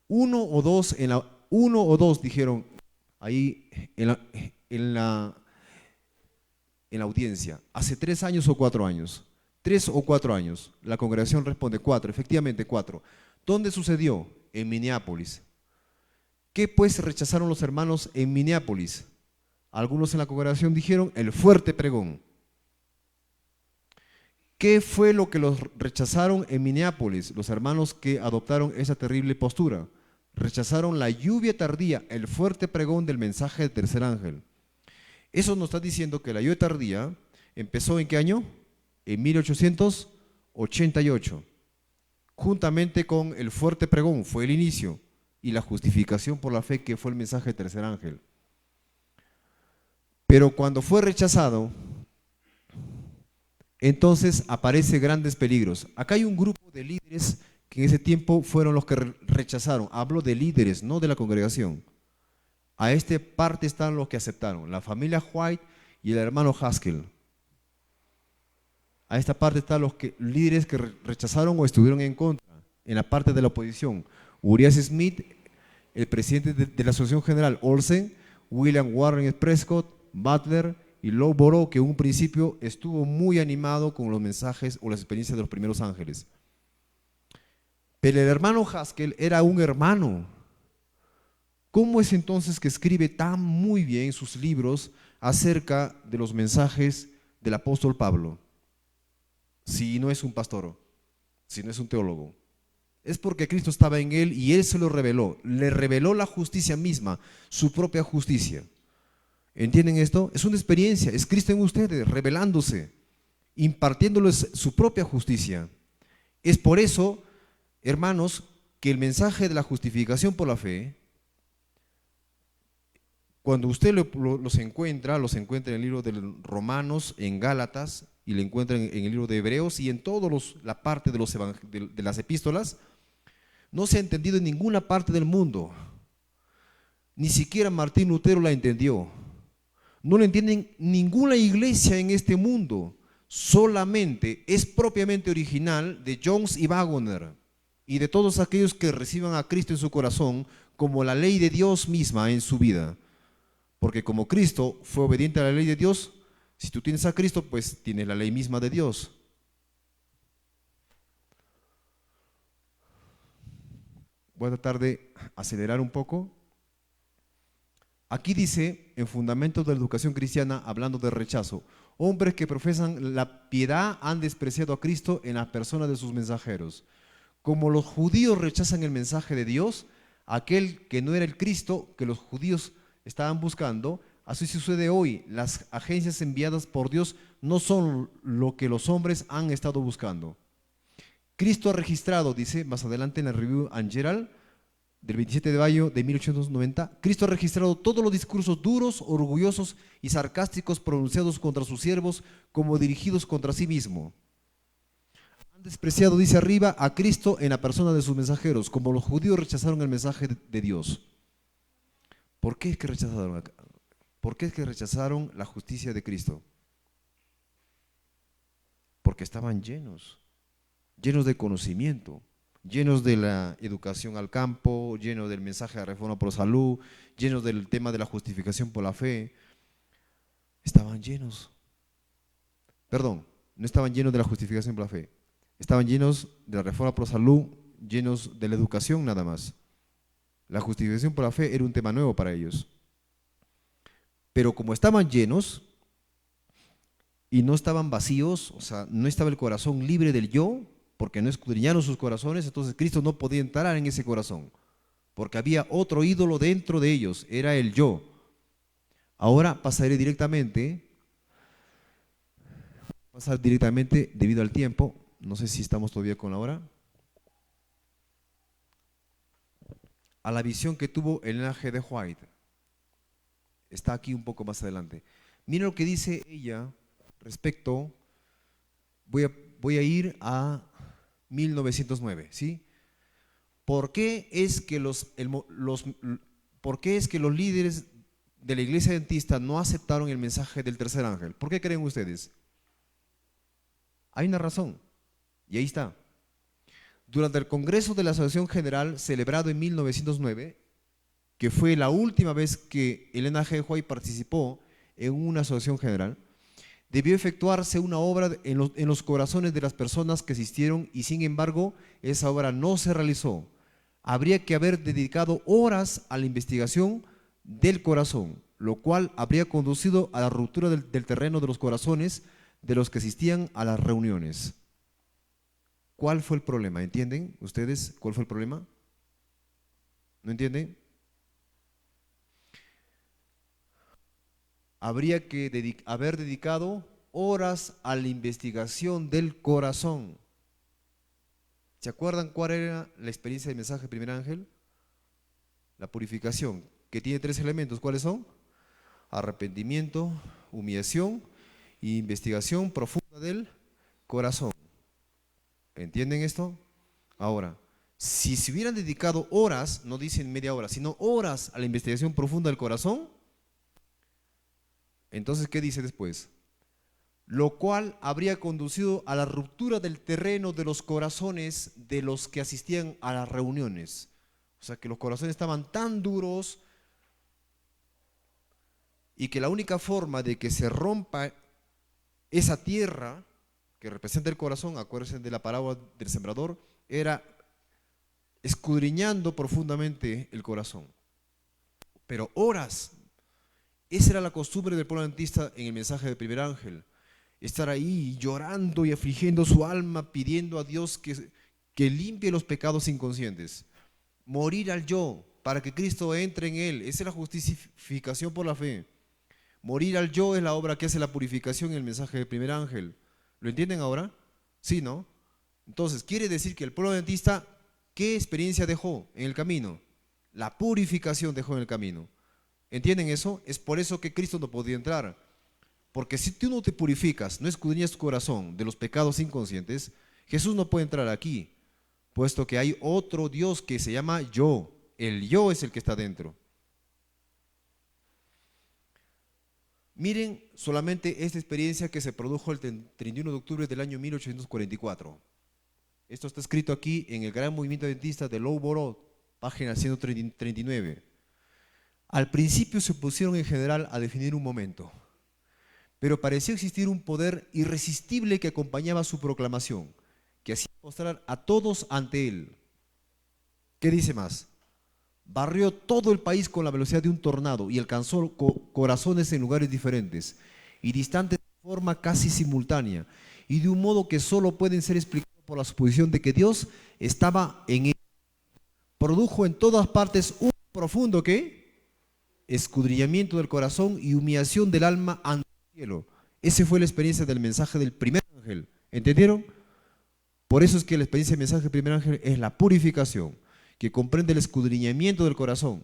Uno o dos dijeron ahí en la audiencia, hace 3 años o 4 años. 3 o 4 años. La congregación responde 4, efectivamente 4. ¿Dónde sucedió? En Minneapolis. ¿Qué pues rechazaron los hermanos en Minneapolis? Algunos en la congregación dijeron el fuerte pregón. ¿Qué fue lo que los rechazaron en Minneapolis? Los hermanos que adoptaron esa terrible postura. Rechazaron la lluvia tardía, el fuerte pregón del mensaje del tercer ángel. Eso nos está diciendo que la lluvia tardía empezó ¿en qué año? En 1888. Juntamente con el fuerte pregón fue el inicio, y la justificación por la fe, que fue el mensaje del tercer ángel. Pero cuando fue rechazado, entonces aparecen grandes peligros. Acá hay un grupo de líderes que en ese tiempo fueron los que rechazaron. Hablo de líderes, no de la congregación. A esta parte están los que aceptaron, la familia White y el hermano Haskell. A esta parte están los líderes que rechazaron o estuvieron en contra, en la parte de la oposición. Uriah Smith, el presidente de la Asociación General, Olsen, William Warren Prescott, Butler y Loughborough, que en un principio estuvo muy animado con los mensajes o las experiencias de los primeros ángeles. Pero el hermano Haskell era un hermano. ¿Cómo es entonces que escribe tan muy bien sus libros acerca de los mensajes del apóstol Pablo? Si no es un pastor, si no es un teólogo. Es porque Cristo estaba en él y él se lo reveló. Le reveló la justicia misma, su propia justicia. ¿Entienden esto? Es una experiencia, es Cristo en ustedes, revelándose, impartiéndoles su propia justicia. Es por eso, hermanos, que el mensaje de la justificación por la fe, cuando usted los encuentra en el libro de Romanos, en Gálatas, y lo encuentra en el libro de Hebreos y en toda la parte de las epístolas, no se ha entendido en ninguna parte del mundo. Ni siquiera Martín Lutero la entendió. No lo entienden ninguna iglesia en este mundo. Solamente es propiamente original de Jones y Waggoner y de todos aquellos que reciban a Cristo en su corazón como la ley de Dios misma en su vida. Porque como Cristo fue obediente a la ley de Dios, si tú tienes a Cristo, pues tienes la ley misma de Dios. Voy a tratar de acelerar un poco. Aquí dice, en Fundamentos de la Educación Cristiana, hablando de rechazo, hombres que profesan la piedad han despreciado a Cristo en la persona de sus mensajeros. Como los judíos rechazan el mensaje de Dios, aquel que no era el Cristo que los judíos estaban buscando, así sucede hoy. Las agencias enviadas por Dios no son lo que los hombres han estado buscando. Cristo ha registrado, dice más adelante en la Review and Herald, del 27 de mayo de 1890, Cristo ha registrado todos los discursos duros, orgullosos y sarcásticos pronunciados contra sus siervos como dirigidos contra sí mismo. Han despreciado, dice arriba, a Cristo en la persona de sus mensajeros, como los judíos rechazaron el mensaje de Dios. ¿Por qué es que rechazaron? ¿Por qué es que rechazaron la justicia de Cristo? Porque estaban llenos de conocimiento, llenos de la educación al campo, llenos del mensaje de reforma por salud, llenos del tema de la justificación por la fe. Estaban llenos. Perdón, no estaban llenos de la justificación por la fe. Estaban llenos de la reforma por salud, llenos de la educación nada más. La justificación por la fe era un tema nuevo para ellos. Pero como estaban llenos y no estaban vacíos, o sea, no estaba el corazón libre del yo, porque no escudriñaron sus corazones, entonces Cristo no podía entrar en ese corazón, porque había otro ídolo dentro de ellos, era el yo. Ahora pasar directamente, debido al tiempo, no sé si estamos todavía con la hora, a la visión que tuvo Elena G. de White. Está aquí un poco más adelante. Miren lo que dice ella respecto, voy a ir a 1909, ¿sí? ¿Por qué es que ¿por qué es que los líderes de la iglesia adventista no aceptaron el mensaje del tercer ángel? ¿Por qué creen ustedes? Hay una razón, y ahí está. Durante el Congreso de la Asociación General, celebrado en 1909, que fue la última vez que Elena G. White participó en una asociación general, debió efectuarse una obra en los corazones de las personas que asistieron y sin embargo esa obra no se realizó. Habría que haber dedicado horas a la investigación del corazón, lo cual habría conducido a la ruptura del terreno de los corazones de los que asistían a las reuniones. ¿Cuál fue el problema? ¿Entienden ustedes cuál fue el problema? ¿No entienden? Habría que haber dedicado horas a la investigación del corazón. ¿Se acuerdan cuál era la experiencia del mensaje del primer ángel? La purificación, que tiene 3 elementos. ¿Cuáles son? Arrepentimiento, humillación e investigación profunda del corazón. ¿Entienden esto? Ahora, si se hubieran dedicado horas, no dicen media hora, sino horas a la investigación profunda del corazón, entonces, ¿qué dice después? Lo cual habría conducido a la ruptura del terreno de los corazones de los que asistían a las reuniones. O sea, que los corazones estaban tan duros y que la única forma de que se rompa esa tierra que representa el corazón, acuérdense de la parábola del sembrador, era escudriñando profundamente el corazón. Pero horas, esa era la costumbre del pueblo adventista en el mensaje del primer ángel. Estar ahí llorando y afligiendo su alma, pidiendo a Dios que limpie los pecados inconscientes. Morir al yo para que Cristo entre en él. Esa es la justificación por la fe. Morir al yo es la obra que hace la purificación en el mensaje del primer ángel. ¿Lo entienden ahora? Sí, ¿no? Entonces, quiere decir que el pueblo adventista, ¿qué experiencia dejó en el camino? La purificación dejó en el camino. ¿Entienden eso? Es por eso que Cristo no podía entrar. Porque si tú no te purificas, no escudriñas tu corazón de los pecados inconscientes, Jesús no puede entrar aquí, puesto que hay otro Dios que se llama yo. El yo es el que está dentro. Miren solamente esta experiencia que se produjo el 31 de octubre del año 1844. Esto está escrito aquí en el Gran Movimiento Adventista de Loughborough, página 139. Al principio se pusieron en general a definir un momento, pero pareció existir un poder irresistible que acompañaba su proclamación, que hacía mostrar a todos ante él. ¿Qué dice más? barrió todo el país con la velocidad de un tornado y alcanzó corazones en lugares diferentes y distantes de forma casi simultánea y de un modo que solo pueden ser explicados por la suposición de que Dios estaba en él. Produjo en todas partes un profundo ¿qué? Escudriñamiento del corazón y humillación del alma ante el cielo. Esa fue la experiencia del mensaje del primer ángel. ¿Entendieron? Por eso es que la experiencia del mensaje del primer ángel es la purificación, que comprende el escudriñamiento del corazón.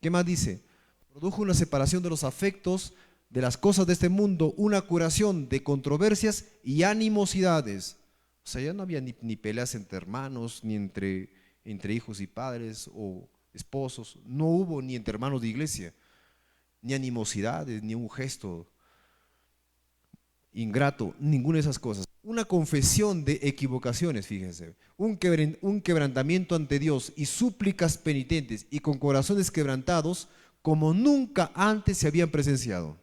¿Qué más dice? Produjo una separación de los afectos, de las cosas de este mundo, una curación de controversias y animosidades. O sea, ya no había ni peleas entre hermanos, ni entre hijos y padres o esposos. No hubo ni entre hermanos de iglesia, ni animosidades, ni un gesto ingrato, ninguna de esas cosas. Una confesión de equivocaciones, fíjense, un quebrantamiento ante Dios y súplicas penitentes y con corazones quebrantados como nunca antes se habían presenciado.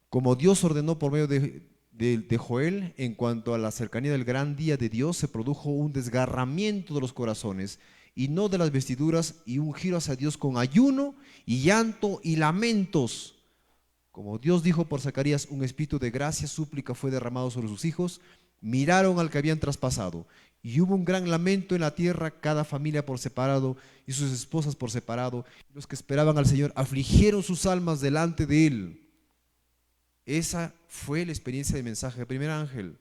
Como Dios ordenó por medio de Joel, en cuanto a la cercanía del gran día de Dios, se produjo un desgarramiento de los corazones y no de las vestiduras y un giro hacia Dios con ayuno y llanto y lamentos. Como Dios dijo por Zacarías, un espíritu de gracia, súplica fue derramado sobre sus hijos, miraron al que habían traspasado, y hubo un gran lamento en la tierra, cada familia por separado, y sus esposas por separado, y los que esperaban al Señor afligieron sus almas delante de Él. Esa fue la experiencia del mensaje del primer ángel.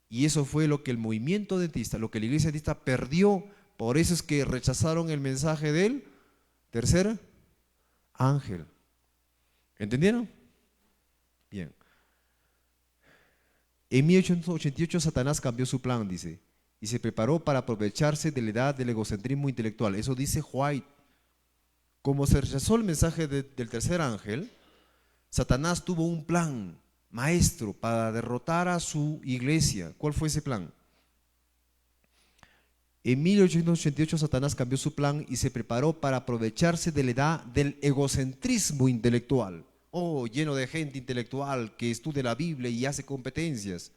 Y eso fue lo que el movimiento adventista, lo que la iglesia adventista perdió, por eso es que rechazaron el mensaje del tercer ángel. ¿Entendieron? Bien. En 1888 Satanás cambió su plan, dice, y se preparó para aprovecharse de la edad del egocentrismo intelectual. Eso dice White. Como se rechazó el mensaje del tercer ángel, Satanás tuvo un plan maestro para derrotar a su iglesia. ¿Cuál fue ese plan? En 1888 Satanás cambió su plan y se preparó para aprovecharse de la edad del egocentrismo intelectual. Oh, lleno de gente intelectual que estudia la Biblia y hace competencias.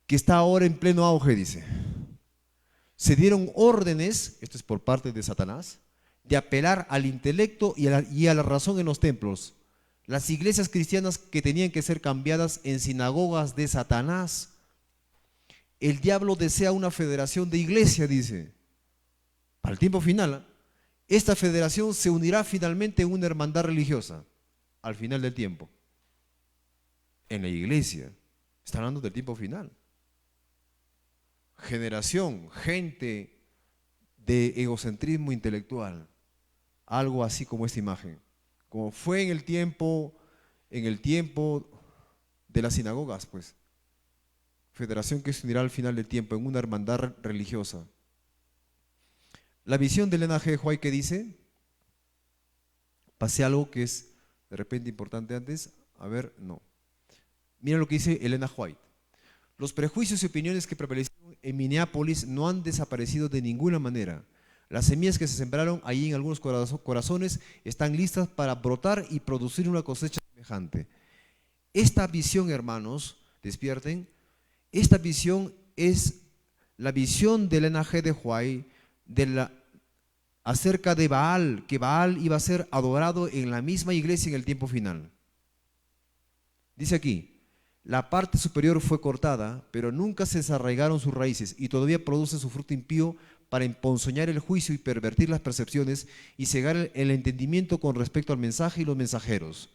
Que está ahora en pleno auge, dice. Se dieron órdenes, esto es por parte de Satanás, de apelar al intelecto y a la razón en los templos. Las iglesias cristianas que tenían que ser cambiadas en sinagogas de Satanás. El diablo desea una federación de iglesia, dice. Para el tiempo final, esta federación se unirá finalmente en una hermandad religiosa, al final del tiempo. En la iglesia, está hablando del tiempo final. Generación, gente de egocentrismo intelectual, algo así como esta imagen. Como fue en el tiempo de las sinagogas, pues. Federación que se unirá al final del tiempo en una hermandad religiosa. La visión de Elena G. White que dice, pasé algo que es de repente importante antes, a ver, no. Mira lo que dice Elena White. Los prejuicios y opiniones que prevalecieron en Minneapolis no han desaparecido de ninguna manera. Las semillas que se sembraron allí en algunos corazones están listas para brotar y producir una cosecha semejante. Esta visión, hermanos, despierten. Esta visión es la visión de Elena G. de White acerca de Baal, que Baal iba a ser adorado en la misma iglesia en el tiempo final. Dice aquí, la parte superior fue cortada, pero nunca se desarraigaron sus raíces y todavía produce su fruto impío para emponzoñar el juicio y pervertir las percepciones y cegar el entendimiento con respecto al mensaje y los mensajeros.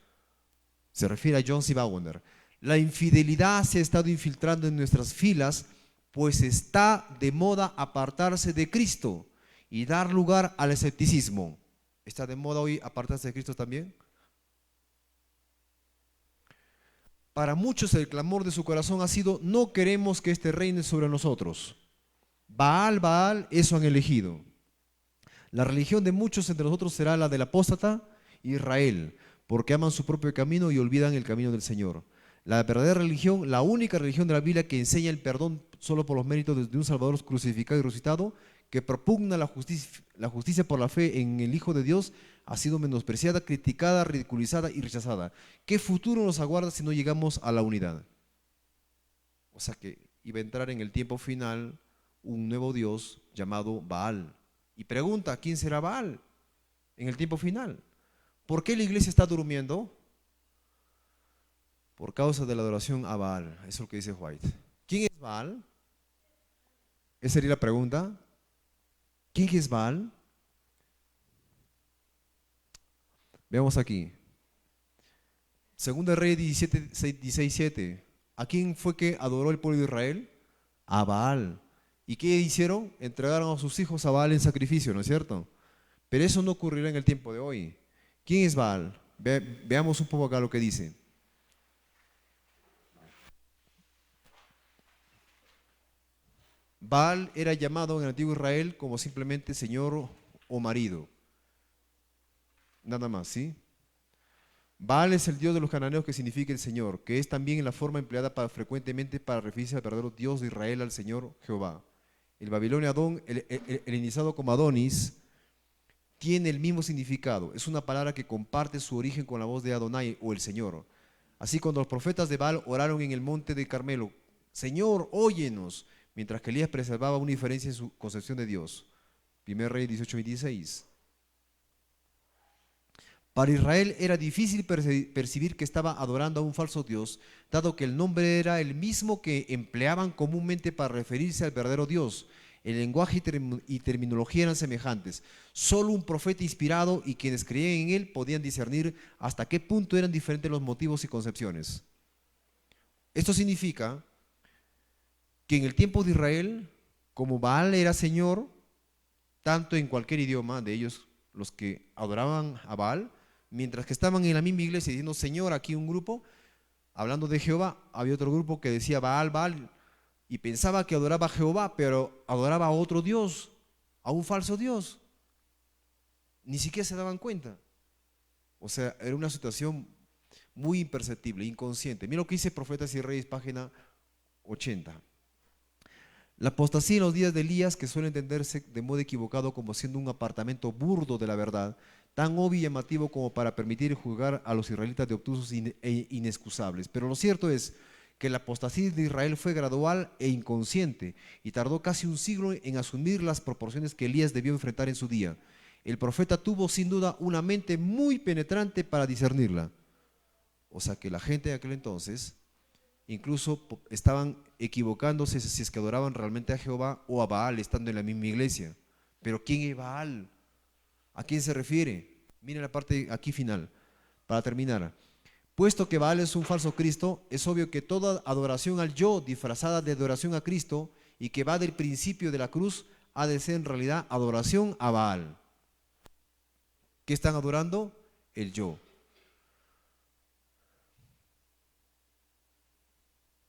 Se refiere a John C. Bauer. La infidelidad se ha estado infiltrando en nuestras filas, pues está de moda apartarse de Cristo y dar lugar al escepticismo. ¿Está de moda hoy apartarse de Cristo también? Para muchos el clamor de su corazón ha sido, no queremos que este reine sobre nosotros. Baal, Baal, eso han elegido. La religión de muchos entre nosotros será la del apóstata Israel, porque aman su propio camino y olvidan el camino del Señor. La verdadera religión, la única religión de la Biblia que enseña el perdón solo por los méritos de un Salvador crucificado y resucitado, que propugna la justicia por la fe en el Hijo de Dios, ha sido menospreciada, criticada, ridiculizada y rechazada. ¿Qué futuro nos aguarda si no llegamos a la unidad? O sea que iba a entrar en el tiempo final un nuevo Dios llamado Baal. Y pregunta, ¿quién será Baal en el tiempo final? ¿Por qué la iglesia está durmiendo? Por causa de la adoración a Baal. Eso es lo que dice White. ¿Quién es Baal? Esa sería la pregunta. ¿Quién es Baal? Veamos aquí. Segunda Reyes 16:7. ¿A quién fue que adoró el pueblo de Israel? A Baal. ¿Y qué hicieron? Entregaron a sus hijos a Baal en sacrificio, ¿no es cierto? Pero eso no ocurrirá en el tiempo de hoy. ¿Quién es Baal? Veamos un poco acá lo que dice. Baal era llamado en el antiguo Israel como simplemente señor o marido. Nada más, ¿sí? Baal es el dios de los cananeos, que significa el Señor, que es también la forma empleada frecuentemente para referirse al verdadero Dios de Israel, al Señor Jehová. El babilonio Adón, helenizado como Adonis, tiene el mismo significado. Es una palabra que comparte su origen con la voz de Adonai o el Señor. Así, cuando los profetas de Baal oraron en el monte de Carmelo, Señor, óyenos, mientras que Elías preservaba una diferencia en su concepción de Dios. 1 Reyes 18:26. Para Israel era difícil percibir que estaba adorando a un falso Dios, dado que el nombre era el mismo que empleaban comúnmente para referirse al verdadero Dios. El lenguaje y terminología eran semejantes. Solo un profeta inspirado y quienes creían en él podían discernir hasta qué punto eran diferentes los motivos y concepciones. Esto significa que en el tiempo de Israel, como Baal era Señor, tanto en cualquier idioma de ellos, los que adoraban a Baal, mientras que estaban en la misma iglesia diciendo Señor, aquí un grupo, hablando de Jehová, había otro grupo que decía Baal, Baal, y pensaba que adoraba a Jehová, pero adoraba a otro Dios, a un falso Dios. Ni siquiera se daban cuenta. O sea, era una situación muy imperceptible, inconsciente. Mira lo que dice Profetas y Reyes, página 80. La apostasía en los días de Elías, que suele entenderse de modo equivocado como siendo un apartamento burdo de la verdad, tan obvio y llamativo como para permitir juzgar a los israelitas de obtusos e inexcusables. Pero lo cierto es que la apostasía de Israel fue gradual e inconsciente y tardó casi un siglo en asumir las proporciones que Elías debió enfrentar en su día. El profeta tuvo sin duda una mente muy penetrante para discernirla. O sea que la gente de aquel entonces incluso estaban equivocándose si es que adoraban realmente a Jehová o a Baal estando en la misma iglesia. Pero ¿quién es Baal? ¿A quién se refiere? Miren la parte aquí final, para terminar. Puesto que Baal es un falso Cristo, es obvio que toda adoración al yo disfrazada de adoración a Cristo y que va del principio de la cruz ha de ser en realidad adoración a Baal. ¿Qué están adorando? El yo.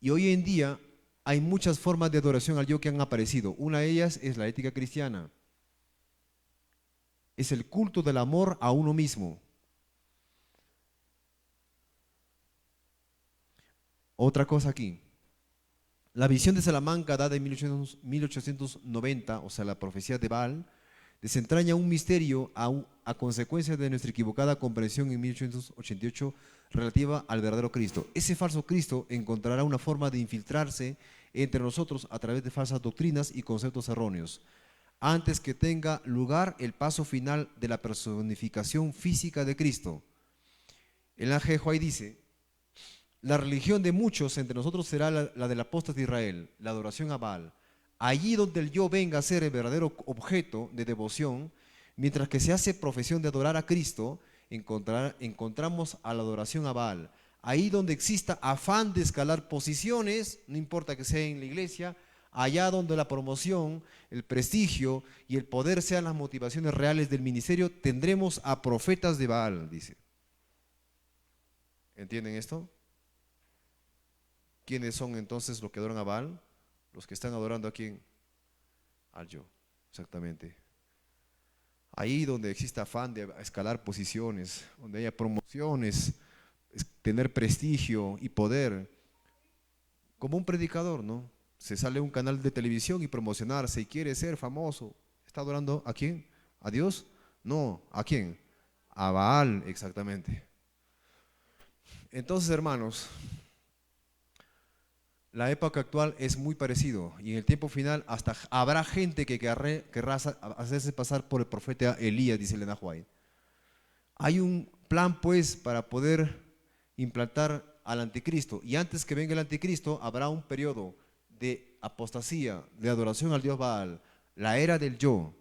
Y hoy en día hay muchas formas de adoración al yo que han aparecido. Una de ellas es la ética cristiana. Es el culto del amor a uno mismo. Otra cosa aquí. La visión de Salamanca, dada en 1890, o sea, la profecía de Baal, desentraña un misterio a consecuencia de nuestra equivocada comprensión en 1888 relativa al verdadero Cristo. Ese falso Cristo encontrará una forma de infiltrarse entre nosotros a través de falsas doctrinas y conceptos erróneos, antes que tenga lugar el paso final de la personificación física de Cristo. El ángel White dice: la religión de muchos entre nosotros será la del apóstol de Israel, la adoración a Baal. Allí donde el yo venga a ser el verdadero objeto de devoción, mientras que se hace profesión de adorar a Cristo, encontramos a la adoración a Baal. Ahí donde exista afán de escalar posiciones, no importa que sea en la iglesia, allá donde la promoción, el prestigio y el poder sean las motivaciones reales del ministerio, tendremos a profetas de Baal, dice. ¿Entienden esto? ¿Quiénes son entonces los que adoran a Baal? Los que están adorando a quién? Al yo, exactamente. Ahí donde exista afán de escalar posiciones, donde haya promociones, tener prestigio y poder, como un predicador, ¿no? Se sale a un canal de televisión y promocionarse y quiere ser famoso. ¿Está adorando a quién? ¿A Dios? No, ¿a quién? A Baal, exactamente. Entonces, hermanos, La época actual es muy parecido y en el tiempo final hasta habrá gente que querrá hacerse pasar por el profeta Elías, dice Elena White. Hay un plan pues para poder implantar al anticristo y antes que venga el anticristo habrá un periodo de apostasía, de adoración al Dios Baal. La era del yo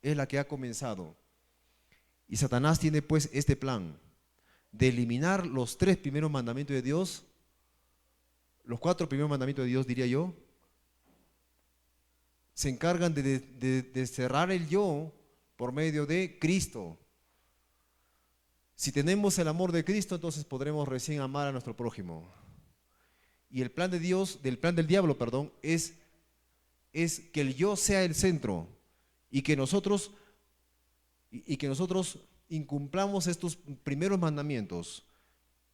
es la que ha comenzado y Satanás tiene pues este plan de eliminar los 3 primeros mandamientos de Dios, los 4 primeros mandamientos de Dios diría yo, se encargan de cerrar el yo por medio de Cristo. Si tenemos el amor de Cristo, entonces podremos recién amar a nuestro prójimo. Y el plan de Dios, del plan del diablo, perdón, es que el yo sea el centro y que nosotros incumplamos estos primeros mandamientos.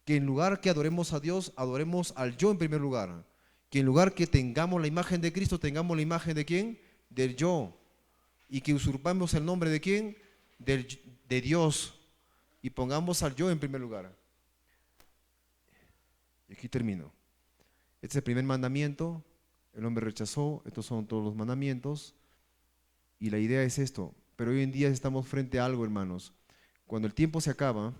Que en lugar que adoremos a Dios, adoremos al yo en primer lugar. Que en lugar que tengamos la imagen de Cristo, tengamos la imagen de ¿quién? Del yo. Y que usurpamos el nombre de ¿quién? De Dios. Y pongamos al yo en primer lugar. Y aquí termino. Este es el primer mandamiento. El hombre rechazó. Estos son todos los mandamientos. Y la idea es esto. Pero hoy en día estamos frente a algo, hermanos. Cuando el tiempo se acaba,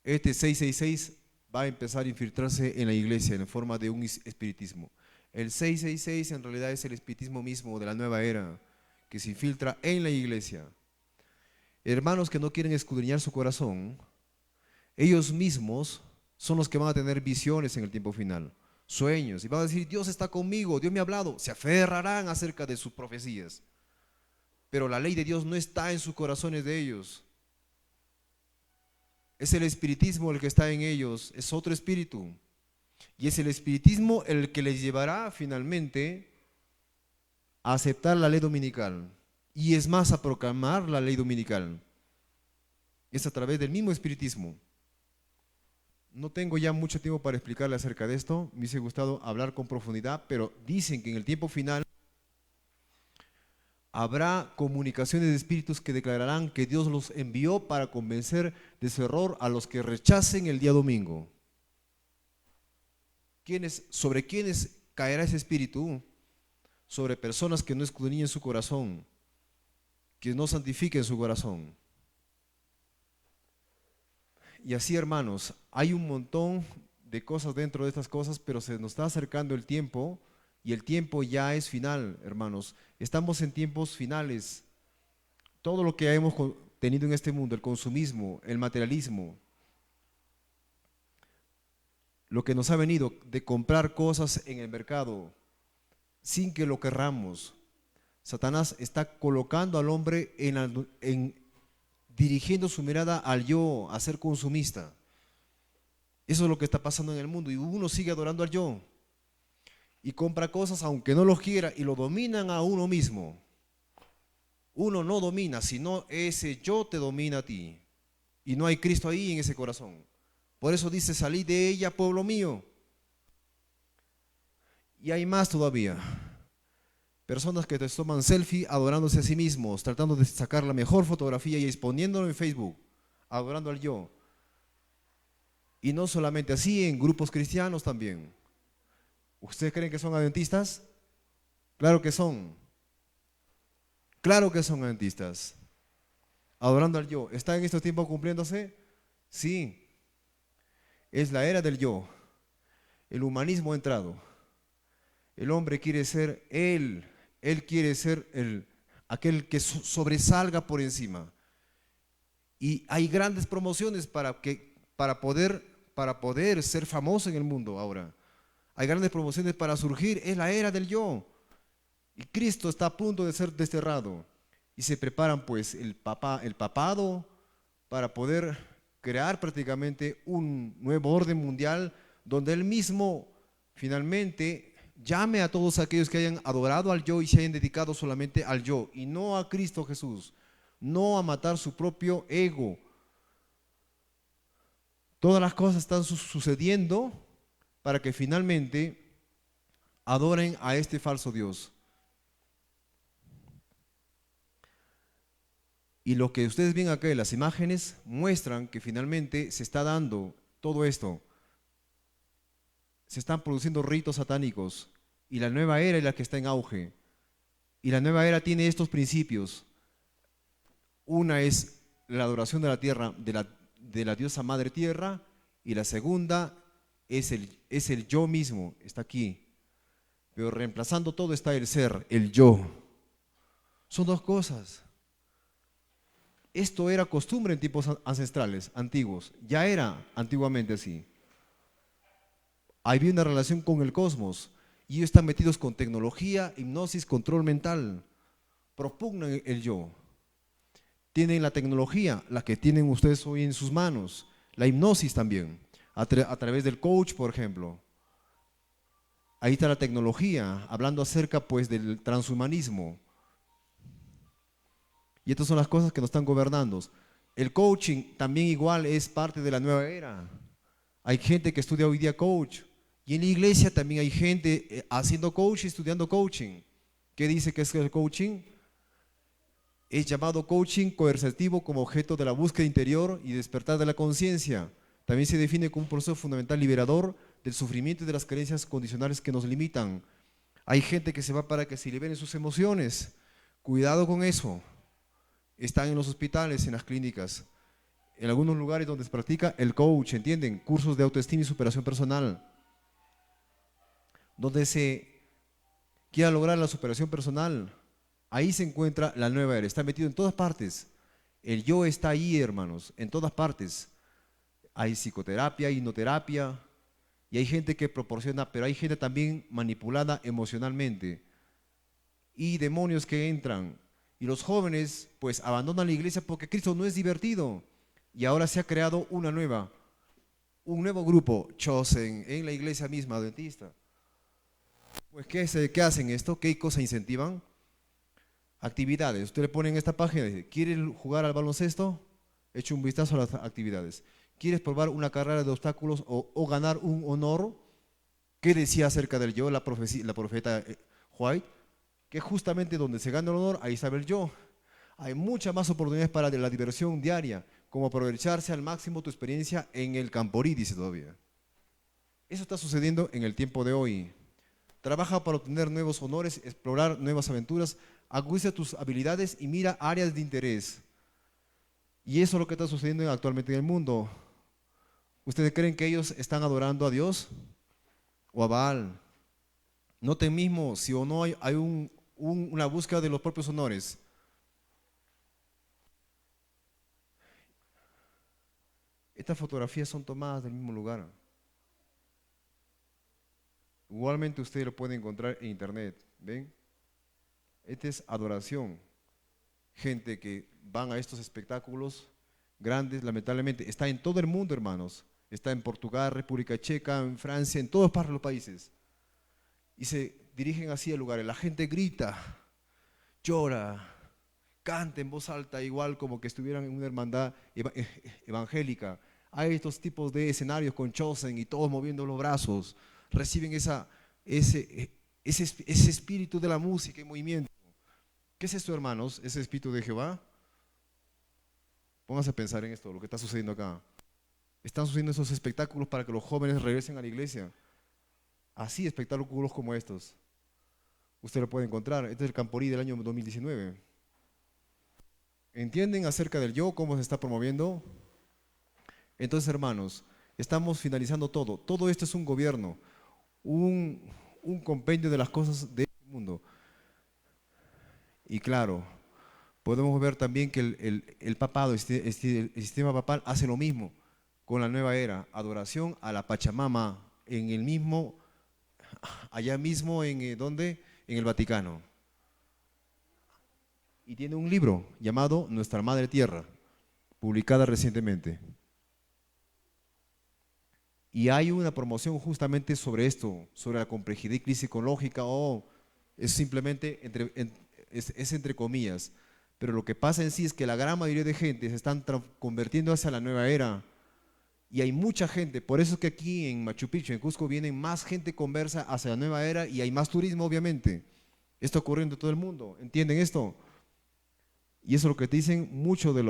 este 666 va a empezar a infiltrarse en la iglesia en forma de un espiritismo. El 666 en realidad es el espiritismo mismo de la nueva era que se infiltra en la iglesia. Hermanos que no quieren escudriñar su corazón, ellos mismos son los que van a tener visiones en el tiempo final, sueños, y van a decir, Dios está conmigo, Dios me ha hablado, se aferrarán acerca de sus profecías. Pero la ley de Dios no está en sus corazones de ellos. Es el espiritismo el que está en ellos, es otro espíritu. Y es el espiritismo el que les llevará finalmente a aceptar la ley dominical. Y es más, a proclamar la ley dominical. Es a través del mismo espiritismo. No tengo ya mucho tiempo para explicarle acerca de esto. Me hubiese gustado hablar con profundidad, pero dicen que en el tiempo final habrá comunicaciones de espíritus que declararán que Dios los envió para convencer de su error a los que rechacen el día domingo. ¿Sobre quiénes caerá ese espíritu? Sobre personas que no escudriñen su corazón, que no santifiquen su corazón. Y así, hermanos, hay un montón de cosas dentro de estas cosas, pero se nos está acercando el tiempo y el tiempo ya es final, hermanos. Estamos en tiempos finales. Todo lo que hemos tenido en este mundo, el consumismo, el materialismo, lo que nos ha venido de comprar cosas en el mercado sin que lo querramos. Satanás está colocando al hombre dirigiendo su mirada al yo, a ser consumista. Eso es lo que está pasando en el mundo y uno sigue adorando al yo y compra cosas aunque no los quiera y lo dominan a uno mismo. Uno no domina, sino ese yo te domina a ti y no hay Cristo ahí en ese corazón. Por eso dice, salid de ella, pueblo mío. Y hay más todavía. Personas que te toman selfie adorándose a sí mismos, tratando de sacar la mejor fotografía y exponiéndolo en Facebook, adorando al yo. Y no solamente así, en grupos cristianos también. ¿Ustedes creen que son adventistas? Claro que son. Claro que son adventistas. Adorando al yo. ¿Está en estos tiempos cumpliéndose? Sí. Es la era del yo. El humanismo ha entrado. El hombre quiere ser él. Él quiere ser aquel que sobresalga por encima. Y hay grandes promociones para poder ser famoso en el mundo ahora. Hay grandes promociones para surgir. Es la era del yo. Y Cristo está a punto de ser desterrado. Y se preparan pues el papado para poder crear prácticamente un nuevo orden mundial donde Él mismo finalmente llame a todos aquellos que hayan adorado al yo y se hayan dedicado solamente al yo y no a Cristo Jesús, no a matar su propio ego. Todas las cosas están sucediendo para que finalmente adoren a este falso Dios. Y lo que ustedes ven acá en las imágenes muestran que finalmente se está dando todo esto. se están produciendo ritos satánicos y la nueva era es la que está en auge. Y la nueva era tiene estos principios. Una es la adoración de la tierra, de la diosa madre tierra, y la segunda es el yo mismo, está aquí. Pero reemplazando todo está el ser, el yo. Son dos cosas. Esto era costumbre en tiempos ancestrales, antiguos. Ya era antiguamente así. Había una relación con el cosmos y ellos están metidos con tecnología, hipnosis, control mental. Propugnan el yo. Tienen la tecnología, la que tienen ustedes hoy en sus manos. La hipnosis también, a través del coach, por ejemplo. Ahí está la tecnología, hablando acerca pues del transhumanismo. Y estas son las cosas que nos están gobernando. El coaching también igual es parte de la nueva era. Hay gente que estudia hoy día coach. Y en la iglesia también hay gente haciendo coaching, estudiando coaching. ¿Qué dice que es el coaching? Es llamado coaching coercitivo como objeto de la búsqueda interior y despertar de la conciencia. También se define como un proceso fundamental liberador del sufrimiento y de las creencias condicionales que nos limitan. Hay gente que se va para que se liberen sus emociones. Cuidado con eso. Están en los hospitales, en las clínicas, en algunos lugares donde se practica el coach, ¿entienden? Cursos de autoestima y superación personal. Donde se quiera lograr la superación personal, ahí se encuentra la nueva era. Está metido en todas partes. El yo está ahí, hermanos, en todas partes. Hay psicoterapia, hipnoterapia, y hay gente que proporciona, pero hay gente también manipulada emocionalmente. Y demonios que entran. Y los jóvenes pues abandonan la iglesia porque Cristo no es divertido. Y ahora se ha creado un nuevo grupo, Chosen, en la iglesia misma adventista. Pues ¿qué hacen esto? ¿Qué cosas incentivan? Actividades. Usted le pone en esta página, dice, ¿quieres jugar al baloncesto? Eche un vistazo a las actividades. ¿Quieres probar una carrera de obstáculos o ganar un honor? ¿Qué decía acerca del yo la profeta White? Que justamente donde se gana el honor, ahí sabe el yo. Hay muchas más oportunidades para la diversión diaria, como aprovecharse al máximo tu experiencia en el Camporí, dice todavía. Eso está sucediendo en el tiempo de hoy. Trabaja para obtener nuevos honores, explorar nuevas aventuras, agudiza tus habilidades y mira áreas de interés. Y eso es lo que está sucediendo actualmente en el mundo. ¿Ustedes creen que ellos están adorando a Dios o a Baal? Noten mismo si o no hay una búsqueda de los propios honores. Estas fotografías son tomadas del mismo lugar. Igualmente ustedes lo pueden encontrar en internet, ¿ven? Esta es adoración. Gente que van a estos espectáculos grandes, lamentablemente, está en todo el mundo, hermanos. Está en Portugal, República Checa, en Francia, en todas partes de los países. Y se dirigen así a lugares. La gente grita, llora, canta en voz alta, igual como que estuvieran en una hermandad evangélica. Hay estos tipos de escenarios con Chosen y todos moviendo los brazos. Reciben ese espíritu de la música y movimiento. ¿Qué es esto, hermanos? ¿Ese espíritu de Jehová? Pónganse a pensar en esto, lo que está sucediendo acá. Están sucediendo esos espectáculos para que los jóvenes regresen a la iglesia. Así, espectáculos como estos. Usted lo puede encontrar. Este es el Camporí del año 2019. ¿Entienden acerca del yo, cómo se está promoviendo? Entonces, hermanos, estamos finalizando todo. Todo esto es un gobierno, un compendio de las cosas de este mundo. Y claro, podemos ver también que el papado, el sistema papal hace lo mismo con la nueva era, adoración a la Pachamama en el mismo, allá mismo ¿dónde? En el Vaticano. Y tiene un libro llamado Nuestra Madre Tierra, publicada recientemente. Y hay una promoción justamente sobre esto, sobre la complejidad y crisis ecológica, es simplemente es entre comillas. Pero lo que pasa en sí es que la gran mayoría de gente se están convirtiendo hacia la nueva era. Y hay mucha gente, por eso es que aquí en Machu Picchu, en Cusco, vienen más gente conversa hacia la nueva era y hay más turismo, obviamente. Esto ocurriendo en todo el mundo, ¿entienden esto? Y eso es lo que te dicen muchos de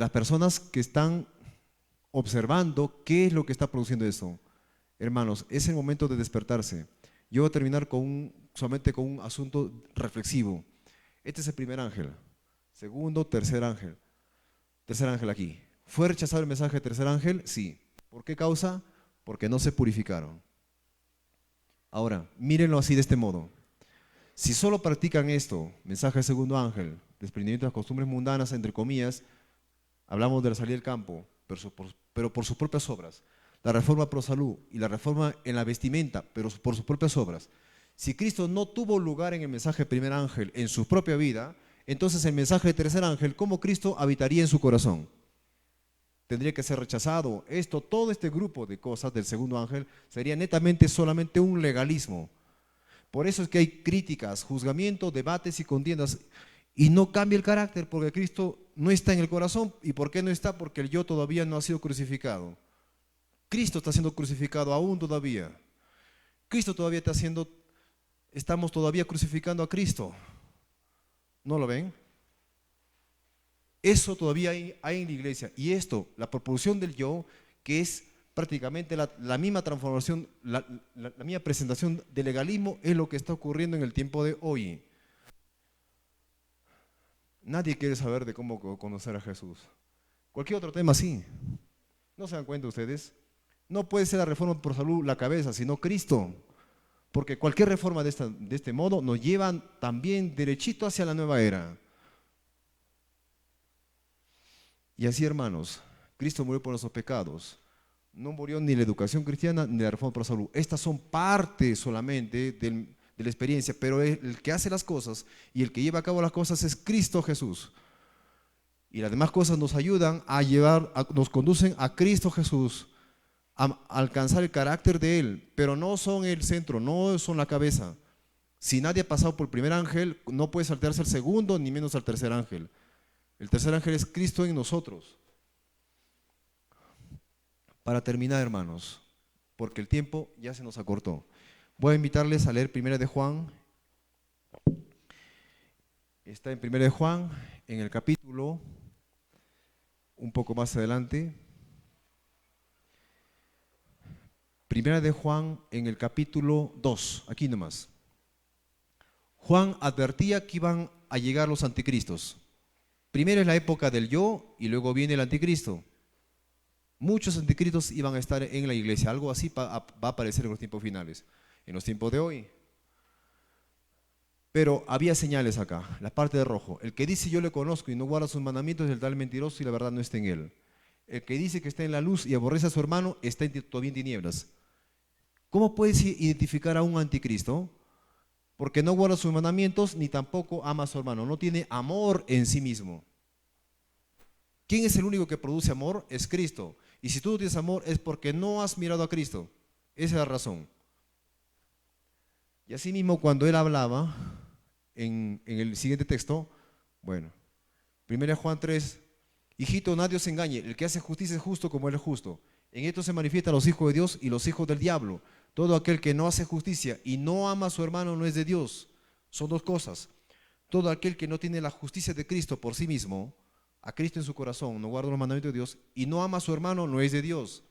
las personas que están observando qué es lo que está produciendo eso. Hermanos, es el momento de despertarse. Yo voy a terminar solamente con un asunto reflexivo. Este es el primer ángel. Segundo, tercer ángel. Tercer ángel aquí. ¿Fue rechazado el mensaje del tercer ángel? Sí. ¿Por qué causa? Porque no se purificaron. Ahora, mírenlo así de este modo. Si solo practican esto, mensaje del segundo ángel, desprendimiento de las costumbres mundanas, entre comillas, hablamos de la salida del campo, pero por sus propias obras. La reforma pro salud y la reforma en la vestimenta, pero por sus propias obras. Si Cristo no tuvo lugar en el mensaje del primer ángel en su propia vida, entonces el mensaje del tercer ángel, ¿cómo Cristo habitaría en su corazón? Tendría que ser rechazado. Todo este grupo de cosas del segundo ángel sería netamente solamente un legalismo. Por eso es que hay críticas, juzgamientos, debates y contiendas. Y no cambia el carácter porque Cristo no está en el corazón. ¿Y por qué no está? Porque el yo todavía no ha sido crucificado. Cristo está siendo crucificado aún todavía. Cristo todavía estamos todavía crucificando a Cristo. ¿No lo ven? Eso todavía hay en la iglesia. Y la proporción del yo, que es prácticamente la misma transformación, la misma presentación del legalismo, es lo que está ocurriendo en el tiempo de hoy. Nadie quiere saber de cómo conocer a Jesús. Cualquier otro tema sí. ¿No se dan cuenta ustedes? No puede ser la reforma por salud la cabeza, sino Cristo. Porque cualquier reforma de este modo nos lleva también derechito hacia la nueva era. Y así, hermanos, Cristo murió por nuestros pecados. No murió ni la educación cristiana ni la reforma por la salud. Estas son parte solamente de la experiencia, pero el que hace las cosas y el que lleva a cabo las cosas es Cristo Jesús. Y las demás cosas nos ayudan nos conducen a Cristo Jesús, a alcanzar el carácter de Él, pero no son el centro, no son la cabeza. Si nadie ha pasado por el primer ángel, no puede saltarse al segundo, ni menos al tercer ángel. El tercer ángel es Cristo en nosotros. Para terminar, hermanos, porque el tiempo ya se nos acortó, voy a invitarles a leer Primera de Juan. Está en Primera de Juan, en el capítulo, un poco más adelante. Primera de Juan, en el capítulo 2, aquí nomás. Juan advertía que iban a llegar los anticristos. Primero es la época del yo y luego viene el anticristo. Muchos anticristos iban a estar en la iglesia. Algo así va a aparecer en los tiempos finales, en los tiempos de hoy. Pero había señales acá, la parte de rojo. El que dice yo le conozco y no guarda sus mandamientos es el tal mentiroso y la verdad no está en él. El que dice que está en la luz y aborrece a su hermano está todavía en tinieblas. ¿Cómo puedes identificar a un anticristo? Porque no guarda sus mandamientos ni tampoco ama a su hermano. No tiene amor en sí mismo. ¿Quién es el único que produce amor? Es Cristo. Y si tú no tienes amor es porque no has mirado a Cristo. Esa es la razón. Y así mismo cuando él hablaba en el siguiente texto, bueno, 1 Juan 3, hijito, nadie os engañe, el que hace justicia es justo como él es justo. En esto se manifiestan los hijos de Dios y los hijos del diablo. Todo aquel que no hace justicia y no ama a su hermano no es de Dios. Son dos cosas. Todo aquel que no tiene la justicia de Cristo por sí mismo, a Cristo en su corazón, no guarda los mandamientos de Dios y no ama a su hermano no es de Dios.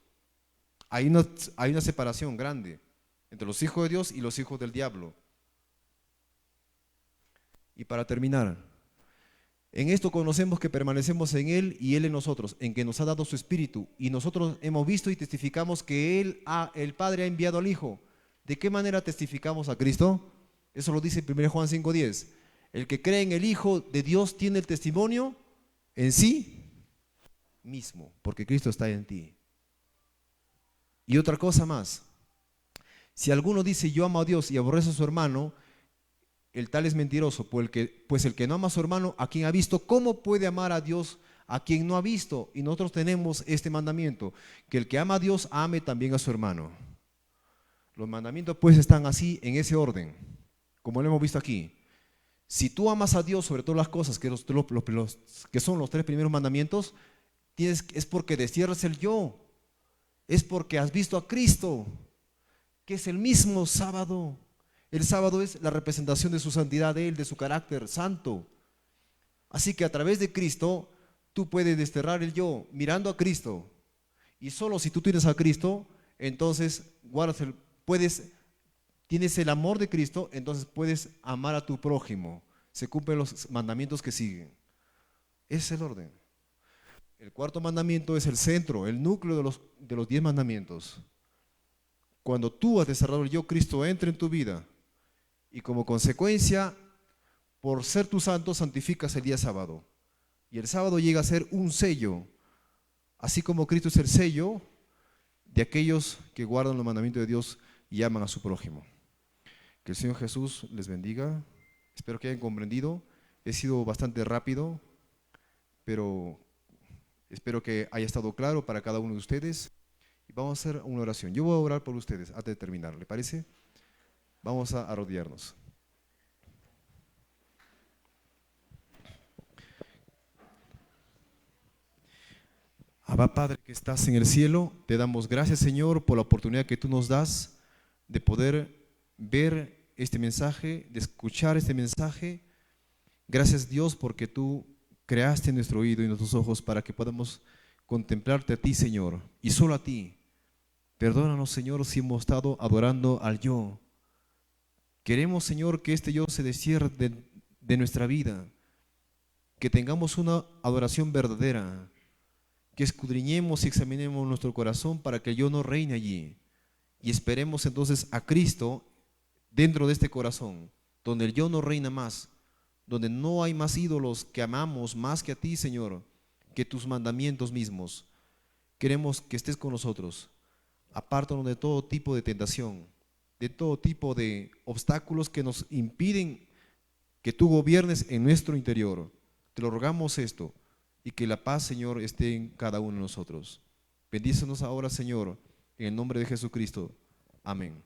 Hay una separación grande entre los hijos de Dios y los hijos del diablo. Y para terminar, en esto conocemos que permanecemos en Él y Él en nosotros, en que nos ha dado su Espíritu. Y nosotros hemos visto y testificamos que el Padre ha enviado al Hijo. ¿De qué manera testificamos a Cristo? Eso lo dice 1 Juan 5:10. El que cree en el Hijo de Dios tiene el testimonio en sí mismo, porque Cristo está en ti. Y otra cosa más. Si alguno dice yo amo a Dios y aborrece a su hermano, el tal es mentiroso, pues el que no ama a su hermano, a quien ha visto, ¿cómo puede amar a Dios a quien no ha visto? Y nosotros tenemos este mandamiento, que el que ama a Dios ame también a su hermano. Los mandamientos pues están así, en ese orden, como lo hemos visto aquí. Si tú amas a Dios sobre todas las cosas, que son los 3 primeros mandamientos, es porque destierras el yo, es porque has visto a Cristo, que es el mismo sábado. El sábado es la representación de su santidad de Él, de su carácter santo. Así que a través de Cristo, tú puedes desterrar el yo mirando a Cristo Y solo si tú tienes a Cristo, entonces tienes el amor de Cristo, entonces puedes amar a tu prójimo. Se cumplen los mandamientos que siguen. Ese es el orden. El cuarto mandamiento es el centro, el núcleo de los 10 mandamientos. Cuando tú has desarrollado el yo, Cristo entra en tu vida y como consecuencia, por ser tu santo, santificas el día sábado. Y el sábado llega a ser un sello, así como Cristo es el sello de aquellos que guardan los mandamientos de Dios y aman a su prójimo. Que el Señor Jesús les bendiga. Espero que hayan comprendido. He sido bastante rápido, pero espero que haya estado claro para cada uno de ustedes. Y vamos a hacer una oración. Yo voy a orar por ustedes antes de terminar, ¿le parece? Vamos a arrodillarnos. Abba Padre que estás en el cielo, te damos gracias, Señor, por la oportunidad que tú nos das de poder ver este mensaje, de escuchar este mensaje. Gracias, Dios, porque tú creaste nuestro oído y nuestros ojos para que podamos contemplarte a ti, Señor, y solo a ti. Perdónanos, Señor, si hemos estado adorando al yo. Queremos, Señor, que este yo se destierre de nuestra vida, que tengamos una adoración verdadera, que escudriñemos y examinemos nuestro corazón para que el yo no reine allí. Y esperemos entonces a Cristo dentro de este corazón, donde el yo no reina más, donde no hay más ídolos que amamos más que a ti, Señor, que tus mandamientos mismos. Queremos que estés con nosotros. Apártanos de todo tipo de tentación, de todo tipo de obstáculos que nos impiden que tú gobiernes en nuestro interior. Te lo rogamos esto y que la paz, Señor, esté en cada uno de nosotros. Bendícenos ahora, Señor, en el nombre de Jesucristo. Amén.